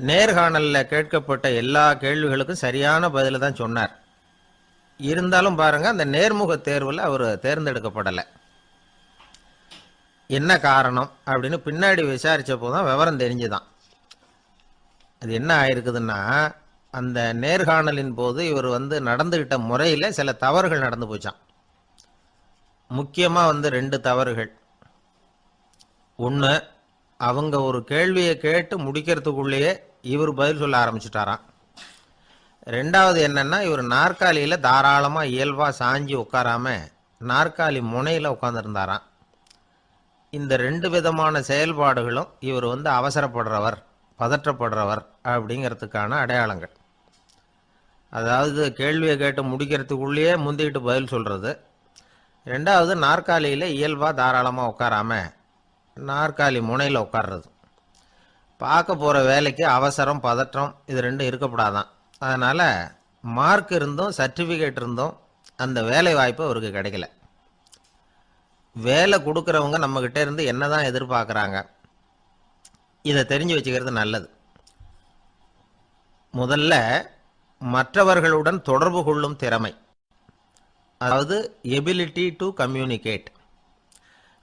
நேர்காணலில் கேட்கப்பட்ட எல்லா கேள்விகளுக்கும் சரியான பதில் தான் சொன்னார். இருந்தாலும் பாருங்க, அந்த நேர்முக தேர்வில் அவர் தேர்ந்தெடுக்கப்படலை. என்ன காரணம் அப்படின்னு பின்னாடி விசாரித்தப்போ தான் விவரம் தெரிஞ்சுதான். அது என்ன ஆயிருக்குதுன்னா, அந்த நேர்காணலின் போது இவர் வந்து நடந்துகிட்ட முறையில் சில தவறுகள் நடந்து போச்சான். முக்கியமாக வந்து 2 தவறுகள். ஒன்று, அவங்க ஒரு கேள்வியை கேட்டு முடிக்கிறதுக்குள்ளேயே இவர் பதில் சொல்ல ஆரம்பிச்சுட்டாராம். 2வது என்னன்னா, இவர் நாற்காலியில் தாராளமாக இயல்பாக சாஞ்சி உட்காராம நாற்காலி முனையில் உட்காந்துருந்தாராம். இந்த 2 விதமான செயல்பாடுகளும் இவர் வந்து அவசரப்படுறவர், பதற்றப்படுறவர் அப்படிங்கிறதுக்கான அடையாளங்கள். அதாவது கேள்வியை கேட்டு முடிக்கிறதுக்குள்ளேயே முந்திக்கிட்டு பதில் சொல்கிறது. 2வது, நாற்காலியில் இயல்பாக தாராளமாக உட்காராம நாற்காலி முனையில் உட்கார்றது. பார்க்க போகிற வேலைக்கு அவசரம், பதற்றம் இது 2 இருக்கப்படாதான். அதனால் மார்க் இருந்தும் சர்டிஃபிகேட் இருந்தும் அந்த வேலை வாய்ப்பு அவருக்கு கிடைக்கல. வேலை கொடுக்குறவங்க நம்மக்கிட்ட இருந்து என்ன தான் எதிர்பார்க்குறாங்க, இதை தெரிஞ்சு வச்சுக்கிறது நல்லது. முதல்ல மற்றவர்களுடன் தொடர்பு கொள்ளும் திறமை, அதாவது எபிலிட்டி டு கம்யூனிகேட்.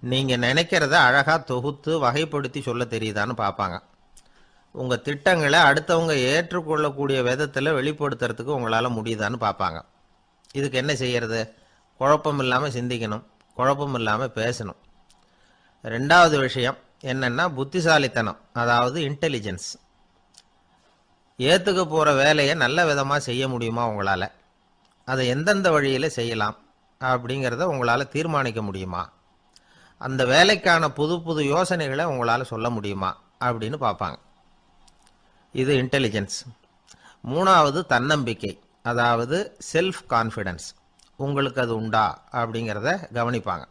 நீங்கள் நினைக்கிறத அழகாக தொகுத்து வகைப்படுத்தி சொல்ல தெரியுதான்னு பார்ப்பாங்க. உங்கள் திட்டங்களை அடுத்தவங்க ஏற்றுக்கொள்ளக்கூடிய விதத்தில் வெளிப்படுத்துறதுக்கு உங்களால் முடியுதான்னு பார்ப்பாங்க. இதுக்கு என்ன செய்யறது? குழப்பம் இல்லாமல் சிந்திக்கணும், குழப்பம் இல்லாமல் பேசணும். ரெண்டாவது விஷயம் என்னன்னா புத்திசாலித்தனம், அதாவது இன்டெலிஜென்ஸ். ஏற்றுக்க போகிற வேலையை நல்ல விதமாக செய்ய முடியுமா உங்களால்? அதை எந்தெந்த வழியில் செய்யலாம் அப்படிங்கிறத உங்களால் தீர்மானிக்க முடியுமா? அந்த வேலைக்கான புது புது யோசனைகளை உங்களால் சொல்ல முடியுமா அப்படின்னு பார்ப்பாங்க. இது இன்டெலிஜென்ஸ். மூணாவது தன்னம்பிக்கை, அதாவது செல்ஃப் கான்ஃபிடென்ஸ். உங்களுக்கு அது உண்டா அப்படிங்கிறத கவனிப்பாங்க.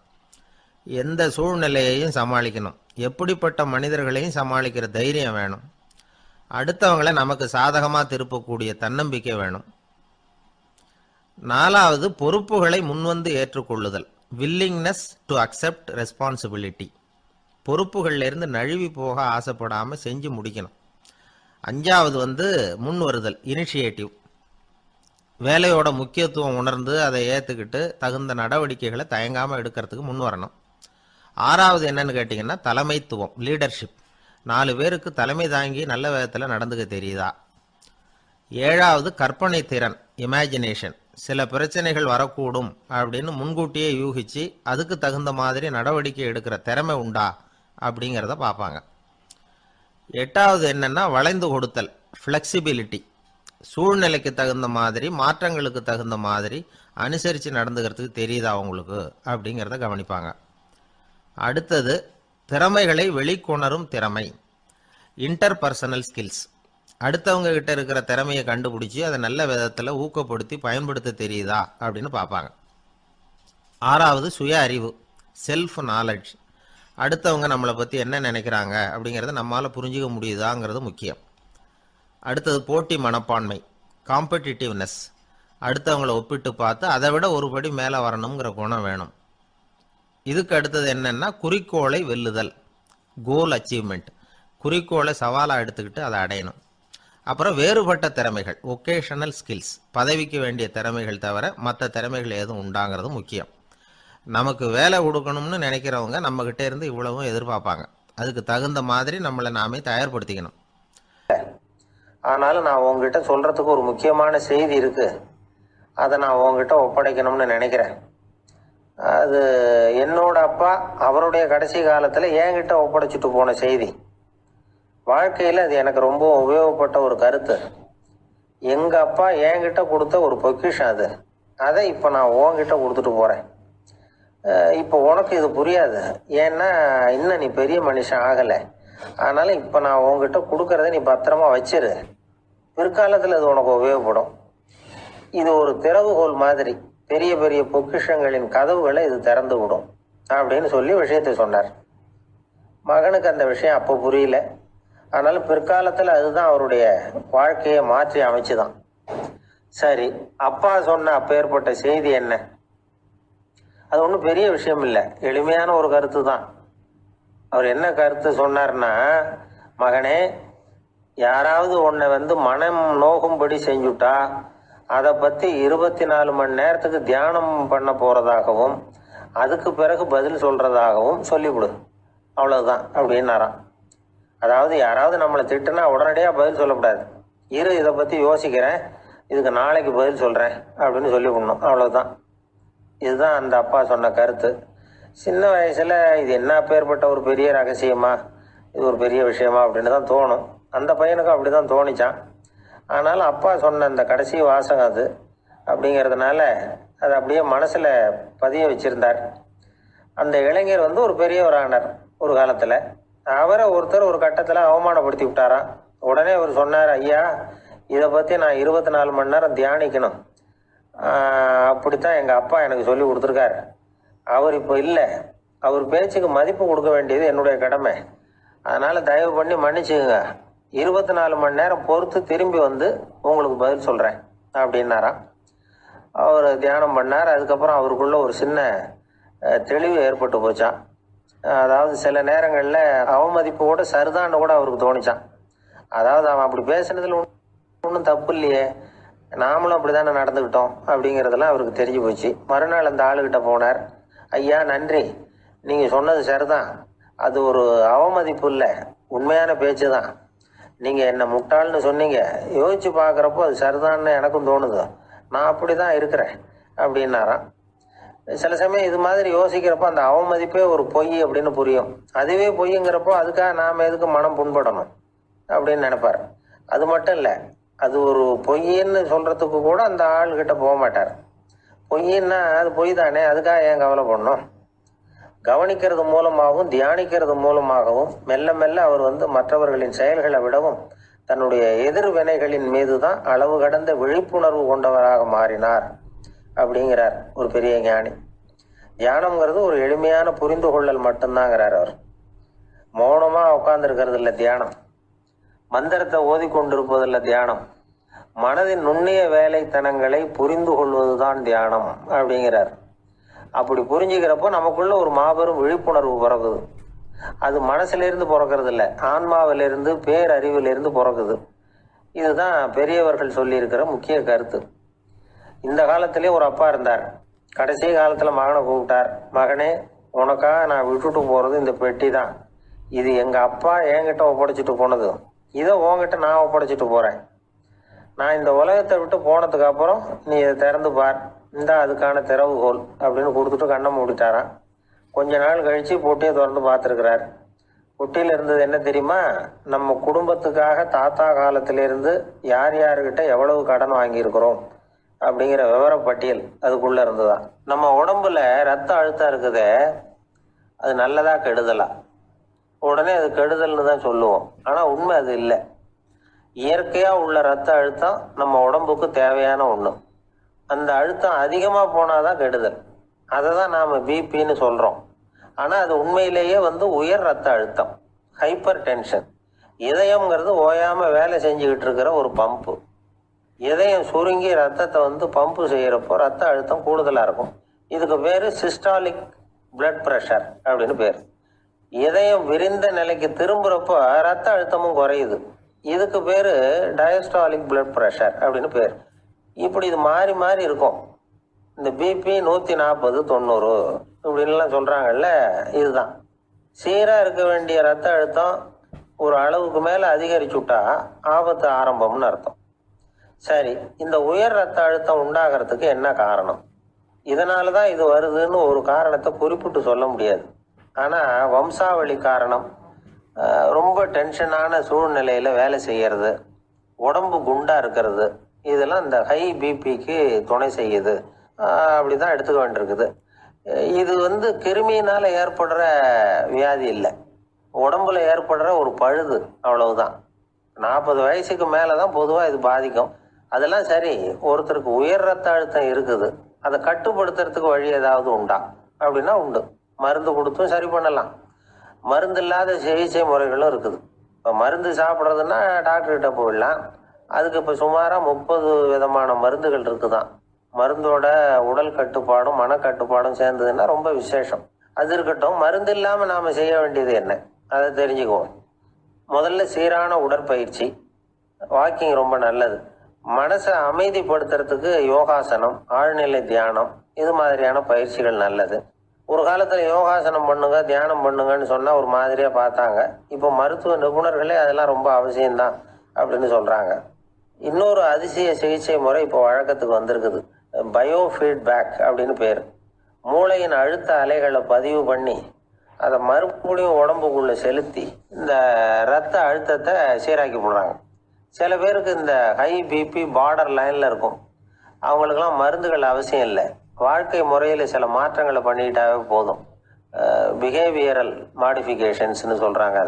எந்த சூழ்நிலையையும் சமாளிக்கணும், எப்படிப்பட்ட மனிதர்களையும் சமாளிக்கிற தைரியம் வேணும், அடுத்தவங்களை நமக்கு சாதகமாக திருப்பக்கூடிய தன்னம்பிக்கை வேணும். நாலாவது பொறுப்புகளை முன்வந்து ஏற்றுக்கொள்ளுதல், வில்லிங்னஸ் டு அக்செப்ட் ரெஸ்பான்சிபிலிட்டி. பொறுப்புகள்லேருந்து நழுவி போக ஆசைப்படாமல் செஞ்சு முடிக்கணும். அஞ்சாவது முன் வருதல், இனிஷியேட்டிவ். வேலையோட முக்கியத்துவம் உணர்ந்து அதை ஏற்றுக்கிட்டு தகுந்த நடவடிக்கைகளை தயங்காமல் எடுக்கிறதுக்கு முன் வரணும். ஆறாவது என்னன்னு கேட்டிங்கன்னா தலைமைத்துவம், லீடர்ஷிப். 4 பேருக்கு தலைமை தாங்கி நல்ல விதத்தில் நடந்துக்க தெரியுதா? ஏழாவது கற்பனை திறன், இமேஜினேஷன். சில பிரச்சனைகள் வரக்கூடும் அப்படின்னு முன்கூட்டியே யூகிச்சு அதுக்கு தகுந்த மாதிரி நடவடிக்கை எடுக்கிற திறமை உண்டா அப்படிங்கிறத பார்ப்பாங்க. எட்டாவது என்னன்னா வளைந்து கொடுத்தல், ஃப்ளெக்சிபிலிட்டி. சூழ்நிலைக்கு தகுந்த மாதிரி, மாற்றங்களுக்கு தகுந்த மாதிரி அனுசரித்து நடந்துக்கிறதுக்கு தெரியுதா உங்களுக்கு அப்படிங்கிறத கவனிப்பாங்க. அடுத்தது திறமைகளை வெளிக்கொணரும் திறமை, இன்டர்பர்சனல் ஸ்கில்ஸ். அடுத்தவங்க கிட்ட இருக்கிற திறமையை கண்டுபிடிச்சி அதை நல்ல விதத்தில் ஊக்கப்படுத்தி பயன்படுத்த தெரியுதா அப்படின்னு பார்ப்பாங்க. ஆறாவது சுய அறிவு, செல்ஃப் நாலெட்ஜ். அடுத்தவங்க நம்மளை பற்றி என்ன நினைக்கிறாங்க அப்படிங்கிறத நம்மளால் புரிஞ்சிக்க முடியுதாங்கிறது முக்கியம். அடுத்தது போட்டி மனப்பான்மை, காம்படிட்டிவ்னஸ். அடுத்தவங்களை ஒப்பிட்டு பார்த்து அதை விட ஒருபடி மேலே வரணுங்கிற குணம் வேணும். இதுக்கு அடுத்தது என்னன்னா குறிக்கோளை வெல்லுதல், கோல் அச்சீவ்மெண்ட். குறிக்கோளை சவாலாக எடுத்துக்கிட்டு அதை அடையணும். அப்புறம் வேறுபட்ட திறமைகள், ஒகேஷனல் ஸ்கில்ஸ். பதவிக்கு வேண்டிய திறமைகள் தவிர மற்ற திறமைகள் எதுவும் உண்டாங்கிறது முக்கியம். நமக்கு வேலை கொடுக்கணும்னு நினைக்கிறவங்க நம்மக்கிட்ட இருந்து இவ்வளவும் எதிர்பார்ப்பாங்க. அதுக்கு தகுந்த மாதிரி நம்மளை நாமே தயார்படுத்திக்கணும். ஆனாலும் நான் உங்ககிட்ட சொல்கிறதுக்கு ஒரு முக்கியமான செய்தி இருக்குது, அதை நான் உங்ககிட்ட ஒப்படைக்கணும்னு நினைக்கிறேன். அது என்னோட அப்பா அவருடைய கடைசி காலத்தில் என்கிட்ட ஒப்படைச்சிட்டு போன செய்தி. வாழ்க்கையில் அது எனக்கு ரொம்ப உபயோகப்பட்ட ஒரு கருத்து. எங்கள் அப்பா என்கிட்ட கொடுத்த ஒரு பொக்கிஷம் அது. அதை இப்போ நான் உன்கிட்ட கொடுத்துட்டு போகிறேன். இப்போ உனக்கு இது புரியாது, ஏன்னா இன்னும் நீ பெரிய மனுஷன் ஆகலை. அதனால் இப்போ நான் உங்ககிட்ட கொடுக்கறத நீ பத்திரமா வச்சிரு. பிற்காலத்தில் அது உனக்கு உபயோகப்படும். இது ஒரு திறவுகோல் மாதிரி, பெரிய பெரிய பொக்கிஷங்களின் கதவுகளை இது திறந்து விடும் அப்படின்னு சொல்லி விஷயத்தை சொன்னார். மகனுக்கு அந்த விஷயம் அப்போ புரியல. அதனால பிற்காலத்தில் அதுதான் அவருடைய வாழ்க்கையை மாற்றி அமைச்சுதான். சரி, அப்பா சொன்ன அப்பேற்பட்ட செய்தி என்ன? அது ஒன்றும் பெரிய விஷயம் இல்லை, எளிமையான ஒரு கருத்து தான். அவர் என்ன கருத்து சொன்னார்னா, மகனே, யாராவது உன்னை மனம் நோகும்படி செஞ்சுட்டா அதை பற்றி 24 மணி நேரத்துக்கு தியானம் பண்ண போகிறதாகவும் அதுக்கு பிறகு பதில் சொல்கிறதாகவும் சொல்லிவிடு, அவ்வளோதான் அப்படின்னாராம். அதாவது யாராவது நம்மளை திட்டுனா உடனடியாக பதில் சொல்லக்கூடாது. இதை பற்றி யோசிக்கிறேன், இதுக்கு நாளைக்கு பதில் சொல்கிறேன் அப்படின்னு சொல்லிவிடணும், அவ்வளோதான். இதுதான் அந்த அப்பா சொன்ன கருத்து. சின்ன வயசில் இது என்ன பேர்பட்ட ஒரு பெரிய ரகசியமா, இது ஒரு பெரிய விஷயமா அப்படின்னு தான் தோணும். அந்த பையனுக்கும் அப்படி தான் தோணிச்சான். ஆனாலும் அப்பா சொன்ன அந்த கடைசி வாசகம் அது அப்படிங்கிறதுனால அதை அப்படியே மனசில் பதிய வச்சுருந்தார். அந்த இளைஞர் ஒரு பெரியவர் ஆனார் ஒரு காலத்தில். அவரை ஒருத்தர் ஒரு கட்டத்தில் அவமானப்படுத்தி விட்டாராம். உடனே அவர் சொன்னார், ஐயா, இதை பற்றி நான் 24 மணி நேரம் தியானிக்கணும், அப்படித்தான் எங்கள் அப்பா எனக்கு சொல்லி கொடுத்துருக்காரு. அவர் இப்போ இல்லை, அவர் பேச்சுக்கு மதிப்பு கொடுக்க வேண்டியது என்னுடைய கடமை. அதனால் தயவு பண்ணி மன்னிச்சுக்குங்க, 24 மணி நேரம் பொறுத்து திரும்பி உங்களுக்கு பதில் சொல்கிறேன் அப்படின்னாராம். அவர் தியானம் பண்ணார். அதுக்கப்புறம் அவருக்குள்ள ஒரு சின்ன தெளிவு ஏற்பட்டு போச்சான். அதாவது சில நேரங்களில் அவமதிப்பு கூட சரிதான்னு கூட அவருக்கு தோணிச்சான். அதாவது அவன் அப்படி பேசுனதில் ஒன்றும் தப்பு இல்லையே, நாமளும் அப்படி தானே நடந்துக்கிட்டோம் அப்படிங்கிறதெல்லாம் அவருக்கு தெரிஞ்சு போச்சு. மறுநாள் அந்த ஆளுகிட்ட போனார். ஐயா, நன்றி, நீங்கள் சொன்னது சரிதான். அது ஒரு அவமதிப்பு இல்லை, உண்மையான பேச்சு தான். நீங்கள் என்ன முட்டாள்னு சொன்னீங்க, யோசிச்சு பார்க்குறப்போ அது சரிதான்னு எனக்கும் தோணுது. நான் அப்படி தான் இருக்கிறேன் அப்படின்னாராம். சில சமயம் இது மாதிரி யோசிக்கிறப்போ அந்த அவமதிப்பே ஒரு பொய் அப்படின்னு புரியும். அதுவே பொய்ங்கிறப்போ அதுக்காக நாம் எதுக்கு மனம் புண்படணும் அப்படின்னு நினைப்பார். அது மட்டும் இல்லை, அது ஒரு பொய்ன்னு சொல்கிறதுக்கு கூட அந்த ஆள்கிட்ட போக மாட்டார். பொய்ன்னா அது பொய் தானே, அதுக்காக ஏன் கவலை பண்ணணும்? கவனிக்கிறது மூலமாகவும் தியானிக்கிறது மூலமாகவும் மெல்ல மெல்ல அவர் மற்றவர்களின் செயல்களை விடவும் தன்னுடைய எதிர்வினைகளின் மீது தான் அளவு கடந்த விழிப்புணர்வு கொண்டவராக மாறினார் அப்படிங்கிறார் ஒரு பெரிய ஞானி. தியானம்ங்கிறது ஒரு எளிமையான புரிந்து கொள்ளல் மட்டும்தாங்கிறார் அவர். மௌனமா உட்கார்ந்துருக்கிறது இல்லை தியானம், மந்திரத்தை ஓதி கொண்டிருப்பதில்ல தியானம், மனதின் நுண்ணிய வேலைத்தனங்களை புரிந்து கொள்வதுதான் தியானம் அப்படிங்கிறார். அப்படி புரிஞ்சுக்கிறப்போ நமக்குள்ள ஒரு மாபெரும் விழிப்புணர்வு பிறகுது. அது மனசுலேருந்து பிறக்கிறது இல்லை, ஆன்மாவிலிருந்து பேரறிவிலிருந்து பிறகுது. இதுதான் பெரியவர்கள் சொல்லியிருக்கிற முக்கிய கருத்து. இந்த காலத்திலே ஒரு அப்பா இருந்தார். கடைசி காலத்தில் மகனை கூப்பிட்டார். மகனே, உனக்காக நான் விட்டுட்டு போகிறது இந்த பெட்டி தான். இது எங்கள் அப்பா என்கிட்ட ஒப்படைச்சிட்டு போனது. இதை உன்கிட்ட நான் ஒப்படைச்சிட்டு போகிறேன். நான் இந்த உலகத்தை விட்டு போனதுக்கு அப்புறம் நீ இதை திறந்து பார், இந்த அதுக்கான திறவுகோல் அப்படின்னு கொடுத்துட்டு கண்ணை மூடிட்டாரான். கொஞ்ச நாள் கழித்து பொட்டியை திறந்து பார்த்துருக்கிறார். பொட்டியில் இருந்தது என்ன தெரியுமா? நம்ம குடும்பத்துக்காக தாத்தா காலத்திலிருந்து யார் யாருக்கிட்ட எவ்வளவு கடன் வாங்கியிருக்கிறோம் அப்படிங்கிற விவரப்பட்டியல் அதுக்குள்ளே இருந்துதான். நம்ம உடம்புல ரத்த அழுத்தம் இருக்குதே, அது நல்லதா கெடுதலா? உடனே அது கெடுதல்னு தான் சொல்லுவோம். ஆனால் உண்மை அது இல்லை. இயற்கையாக உள்ள ரத்த அழுத்தம் நம்ம உடம்புக்கு தேவையான ஒன்று. அந்த அழுத்தம் அதிகமாக போனால் தான் கெடுதல். அதை தான் நாம் பிபின்னு சொல்கிறோம். ஆனால் அது உண்மையிலேயே உயர் ரத்த அழுத்தம், ஹைப்பர் டென்ஷன். இதயம்ங்கிறது ஓயாமல் வேலை செஞ்சுக்கிட்டு இருக்கிற ஒரு பம்பு. இதயம் சுருங்கி ரத்தத்தை பம்பு செய்கிறப்போ ரத்த அழுத்தம் கூடுதலாக இருக்கும். இதுக்கு பேர் சிஸ்டாலிக் பிளட் ப்ரெஷர் அப்படின்னு பேர். இதயம் விரிந்த நிலைக்கு திரும்புகிறப்போ ரத்த அழுத்தமும் குறையுது. இதுக்கு பேர் டயஸ்டாலிக் பிளட் ப்ரெஷர் அப்படின்னு பேர். இப்படி இது மாறி மாறி இருக்கும். இந்த பிபி 140 90 இப்படின்லாம் சொல்கிறாங்கல்ல, இதுதான். சீராக இருக்க வேண்டிய ரத்த அழுத்தம் ஒரு அளவுக்கு மேலே அதிகரிச்சுட்டா ஆபத்து ஆரம்பம்னு அர்த்தம். சரி, இந்த உயர் ரத்த அழுத்தம் உண்டாகிறதுக்கு என்ன காரணம்? இதனால தான் இது வருதுன்னு ஒரு காரணத்தை குறிப்பிட்டு சொல்ல முடியாது. ஆனால் வம்சாவளி காரணம், ரொம்ப டென்ஷனான சூழ்நிலையில் வேலை செய்கிறது, உடம்பு குண்டாக இருக்கிறது, இதெல்லாம் இந்த ஹை பிபிக்கு துணை செய்யுது. அப்படி தான் எடுத்துக்க வேண்டியிருக்குது. இது கிருமியினால் ஏற்படுற வியாதி இல்லை, உடம்புல ஏற்படுற ஒரு பழுது, அவ்வளவுதான். 40 வயசுக்கு மேலே தான் பொதுவாக இது பாதிக்கும். அதெல்லாம் சரி, ஒருத்தருக்கு உயர் ரத்த அழுத்தம் இருக்குது, அதை கட்டுப்படுத்துறதுக்கு வழி ஏதாவது உண்டா அப்படின்னா உண்டு. மருந்து கொடுத்தும் சரி பண்ணலாம். மருந்து இல்லாத சிகிச்சை முறைகளும் இருக்குது. இப்போ மருந்து சாப்பிட்றதுன்னா டாக்டர்கிட்ட போயிடலாம். அதுக்கு இப்போ சுமாராக 30 விதமான மருந்துகள் இருக்குதான். மருந்தோட உடல் கட்டுப்பாடும் மனக்கட்டுப்பாடும் சேர்ந்ததுன்னா ரொம்ப விசேஷம். அது இருக்கட்டும், மருந்து இல்லாமல் நாம் செய்ய வேண்டியது என்ன, அதை தெரிஞ்சுக்குவோம். முதல்ல சீரான உடற்பயிற்சி, வாக்கிங் ரொம்ப நல்லது. மனசை அமைதிப்படுத்துறதுக்கு யோகாசனம், ஆழ்நிலை தியானம், இது மாதிரியான பயிற்சிகள் நல்லது. ஒரு காலத்தில் யோகாசனம் பண்ணுங்க, தியானம் பண்ணுங்கன்னு சொன்னால் ஒரு மாதிரியாக பார்த்தாங்க. இப்போ மருத்துவ நிபுணர்களே அதெல்லாம் ரொம்ப அவசியம்தான் அப்படின்னு சொல்கிறாங்க. இன்னொரு அதிசய சிகிச்சை முறை இப்போ வழக்கத்துக்கு வந்திருக்குது, பயோ ஃபீட்பேக் அப்படின்னு பேர். மூளையின் அழுத்த அலைகளை பதிவு பண்ணி அதை மறுபடியும் உடம்புக்குள்ளே செலுத்தி இந்த ரத்த அழுத்தத்தை சீராக்கி போடுறாங்க. சில பேருக்கு இந்த ஹை பிபி பார்டர் லைனில் இருக்கும். அவங்களுக்கெல்லாம் மருந்துகள் அவசியம் இல்லை. வாழ்க்கை முறையில் சில மாற்றங்களை பண்ணிக்கிட்டாவே போதும். பிஹேவியரல் மாடிஃபிகேஷன்ஸ்னு சொல்கிறாங்க.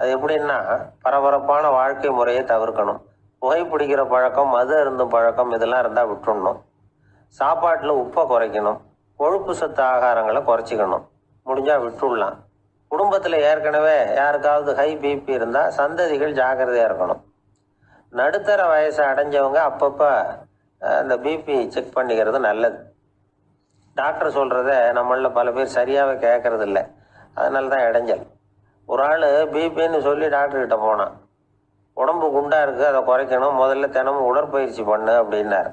அது எப்படின்னா, பரபரப்பான வாழ்க்கை முறையை தவிர்க்கணும். புகைப்பிடிக்கிற பழக்கம், மது அருந்தும் பழக்கம், இதெல்லாம் இருந்தால் விட்டுடணும். சாப்பாட்டில் உப்பை குறைக்கணும். கொழுப்பு சத்து ஆகாரங்களை குறைச்சிக்கணும். முடிஞ்சால் விட்டுடலாம். குடும்பத்தில் ஏற்கனவே யாருக்காவது ஹை பிபி இருந்தால் சந்ததிகள் ஜாக்கிரதையாக இருக்கணும். நடுத்தர வயசை அடைஞ்சவங்க அப்பப்போ அந்த பிபி செக் பண்ணிக்கிறது நல்லது. டாக்டர் சொல்கிறத நம்மளில் பல பேர் சரியாகவே கேட்கறது இல்லை. அதனால தான் இடைஞ்சல். ஒரு ஆள் பிபின்னு சொல்லி டாக்டர்கிட்ட போனான். உடம்பு குண்டாக இருக்குது, அதை குறைக்கணும், முதல்ல தினமும் உடற்பயிற்சி பண்ணு அப்படின்னார்.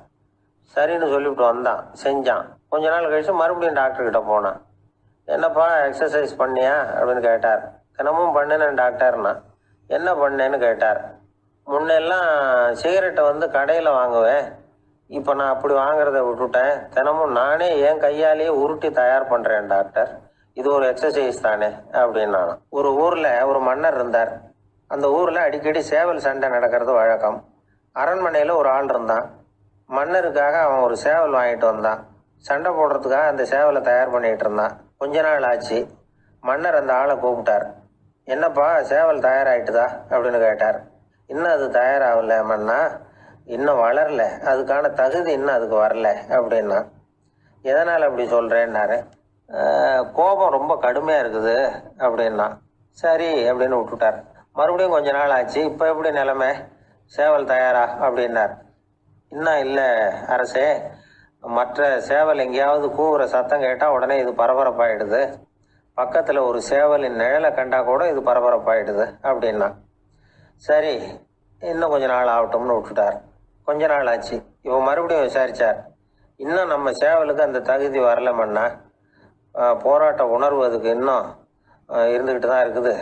சரின்னு சொல்லிவிட்டு வந்தான், செஞ்சான். கொஞ்ச நாள் கழிச்சு மறுபடியும் டாக்டர்கிட்ட போனான். என்னப்பா எக்ஸசைஸ் பண்ணியா அப்படின்னு கேட்டார். தினமும் பண்ணினேன் டாக்டர்னா. என்ன பண்ணேன்னு கேட்டார். முன்னெல்லாம் சிகரெட்டை வந்து கடையில் வாங்குவேன், இப்போ நான் அப்படி வாங்குறத விட்டுட்டேன். தினமும் நானே என் கையாலேயே உருட்டி தயார் பண்ணுறேன் டாக்டர். இது ஒரு எக்ஸசைஸ் தானே அப்படின்னு. ஒரு ஊரில் ஒரு மன்னர் இருந்தார். அந்த ஊரில் அடிக்கடி சேவல் சண்டை நடக்கிறது வழக்கம். அரண்மனையில் ஒரு ஆள் இருந்தான். மன்னருக்காக அவன் ஒரு சேவல் வாங்கிட்டு வந்தான். சண்டை போடுறதுக்காக அந்த சேவலை தயார் பண்ணிகிட்டு இருந்தான். கொஞ்ச நாள் ஆச்சு. மன்னர் அந்த ஆளை கூப்பிட்டார். என்னப்பா சேவல் தயாராகிட்டுதா அப்படின்னு கேட்டார். இன்னும் அது தயாராகல மன்னா, இன்னும் வளரல, அதுக்கான தகுதி இன்னும் அதுக்கு வரல அப்படின்னா. எதனால் அப்படி சொல்கிறேன்னாரு. கோபம் ரொம்ப கடுமையாக இருக்குது அப்படின்னா. சரி அப்படின்னு விட்டுட்டார். மறுபடியும் கொஞ்ச நாள் ஆச்சு. இப்போ எப்படி நிலைமை, சேவல் தயாரா அப்படின்னார். இன்னும் இல்லை அரசே, மற்ற சேவல் எங்கேயாவது கூவுற சத்தம் கேட்டால் உடனே இது பரபரப்பாயிடுது. பக்கத்தில் ஒரு சேவலின் நிழலை கண்டா கூட இது பரபரப்பாயிடுது அப்படின்னா. சரி இன்னும் கொஞ்ச நாள் ஆகட்டும்னு விட்டுட்டார். கொஞ்ச நாள் ஆச்சு. இவன் மறுபடியும் விசாரித்தார். இன்னும் நம்ம சேவலுக்கு அந்த தகுதி வரலமன்னா, போராட்ட உணர்வு அதுக்கு இன்னும் இருந்துக்கிட்டு தான் இருக்குது.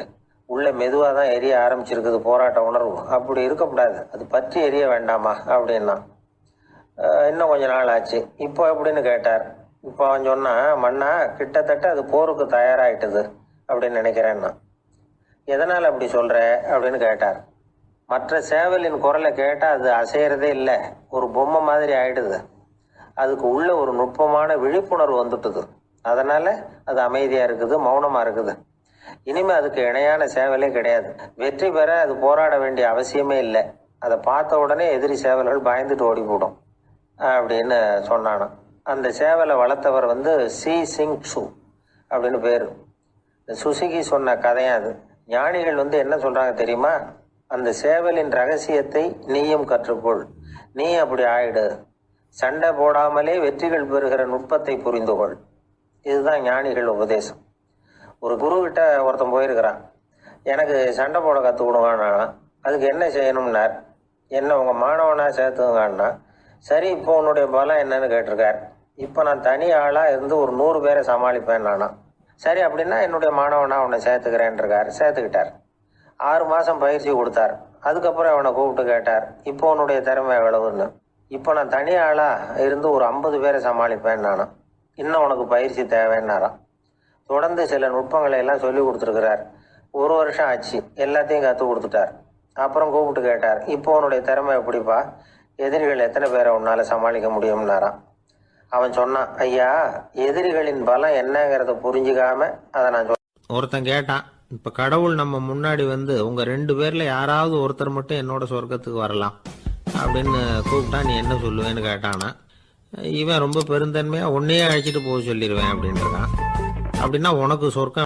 உள்ளே மெதுவாக தான் எரிய ஆரம்பிச்சிருக்குது போராட்ட உணர்வு. அப்படி இருக்கக்கூடாது, அது பற்றி எரிய வேண்டாமா அப்படின்னா. இன்னும் கொஞ்ச நாள் ஆச்சு. இப்போ எப்படின்னு கேட்டார். இப்போ அவன் சொன்னான், மன்னா கிட்டத்தட்ட அது போருக்கு தயாராகிட்டுது அப்படின்னு நினைக்கிறேன்னா. எதனால் அப்படி சொல்கிற அப்படின்னு கேட்டார். மற்ற சேவலின் குரலை கேட்டால் அது அசைகிறதே இல்லை, ஒரு பொம்மை மாதிரி ஆயிடுது. அதுக்கு உள்ள ஒரு நுட்பமான விழிப்புணர்வு வந்துட்டுது. அதனால் அது அமைதியாக இருக்குது, மௌனமாக இருக்குது. இனிமேல் அதுக்கு இணையான சேவலே கிடையாது. வெற்றி பெற அது போராட வேண்டிய அவசியமே இல்லை. அதை பார்த்த உடனே எதிரி சேவல்கள் பயந்துட்டு ஓடி போடும் அப்படின்னு சொன்னானான். அந்த சேவலை வளர்த்தவர் வந்து சி சிங் சு அப்படின்னு பேர். இந்த சுசுகி சொன்ன கதையும் அது. ஞானிகள் வந்து என்ன சொல்கிறாங்க தெரியுமா? அந்த சேவலின் ரகசியத்தை நீயும் கற்றுக்கொள், நீ அப்படி ஆயிடு, சண்டை போடாமலே வெற்றிகள் பெறுகிற நுட்பத்தை புரிந்து கொள். இதுதான் ஞானிகள் உபதேசம். ஒரு குரு கிட்ட ஒருத்தன் போயிருக்கிறான். எனக்கு சண்டை போட கற்றுக் கொடுங்கன்னா. அதுக்கு என்ன செய்யணும்னார். என்ன உங்கள் மாணவனாக சேர்த்துங்கண்ணா. சரி இப்போ உன்னுடைய பலம் என்னன்னு கேட்டிருக்கார். இப்போ நான் தனி ஆளாக இருந்து ஒரு 100 பேரை சமாளிப்பேன் நானா. சரி அப்படின்னா என்னுடைய மாணவனாக அவனை சேர்த்துக்கிறேன்ருக்கார். சேர்த்துக்கிட்டார். 6 மாதம் பயிற்சி கொடுத்தார். அதுக்கப்புறம் அவனை கூப்பிட்டு கேட்டார், இப்போ உன்னுடைய திறமை எவ்வளவுன்னு. இப்போ நான் தனி ஆளாக இருந்து ஒரு 50 பேரை சமாளிப்பேன் நானா. இன்னும் உனக்கு பயிற்சி தேவைன்னாராம். தொடர்ந்து சில நுட்பங்களை எல்லாம் சொல்லி கொடுத்துருக்கிறார். 1 வருஷம் ஆச்சு. எல்லாத்தையும் கற்றுக் கொடுத்துட்டார். அப்புறம் கூப்பிட்டு கேட்டார், இப்போ உன்னுடைய திறமை எப்படிப்பா, எதிரிகள் எத்தனை பேரை உன்னால் சமாளிக்க முடியும்னாராம். அவன் சொன்னான், ஐயா எதிரிகளின் பலம் என்னங்கிறத புரிஞ்சுக்காம அதை நான் ஒருத்தன் கேட்டான், இப்போ கடவுள் நம்ம முன்னாடி வந்து உங்கள் 2 பேரில் யாராவது ஒருத்தர் மட்டும் என்னோட சொர்க்கத்துக்கு வரலாம் அப்படின்னு கூப்பிட்டா நீ என்ன சொல்லுவேன்னு கேட்டானா. இவன் ரொம்ப பெருந்தன்மையாக உன்னையே அழைச்சிட்டு போக சொல்லிடுவேன் அப்படின்றான். அப்படின்னா உனக்கு சொர்க்கம்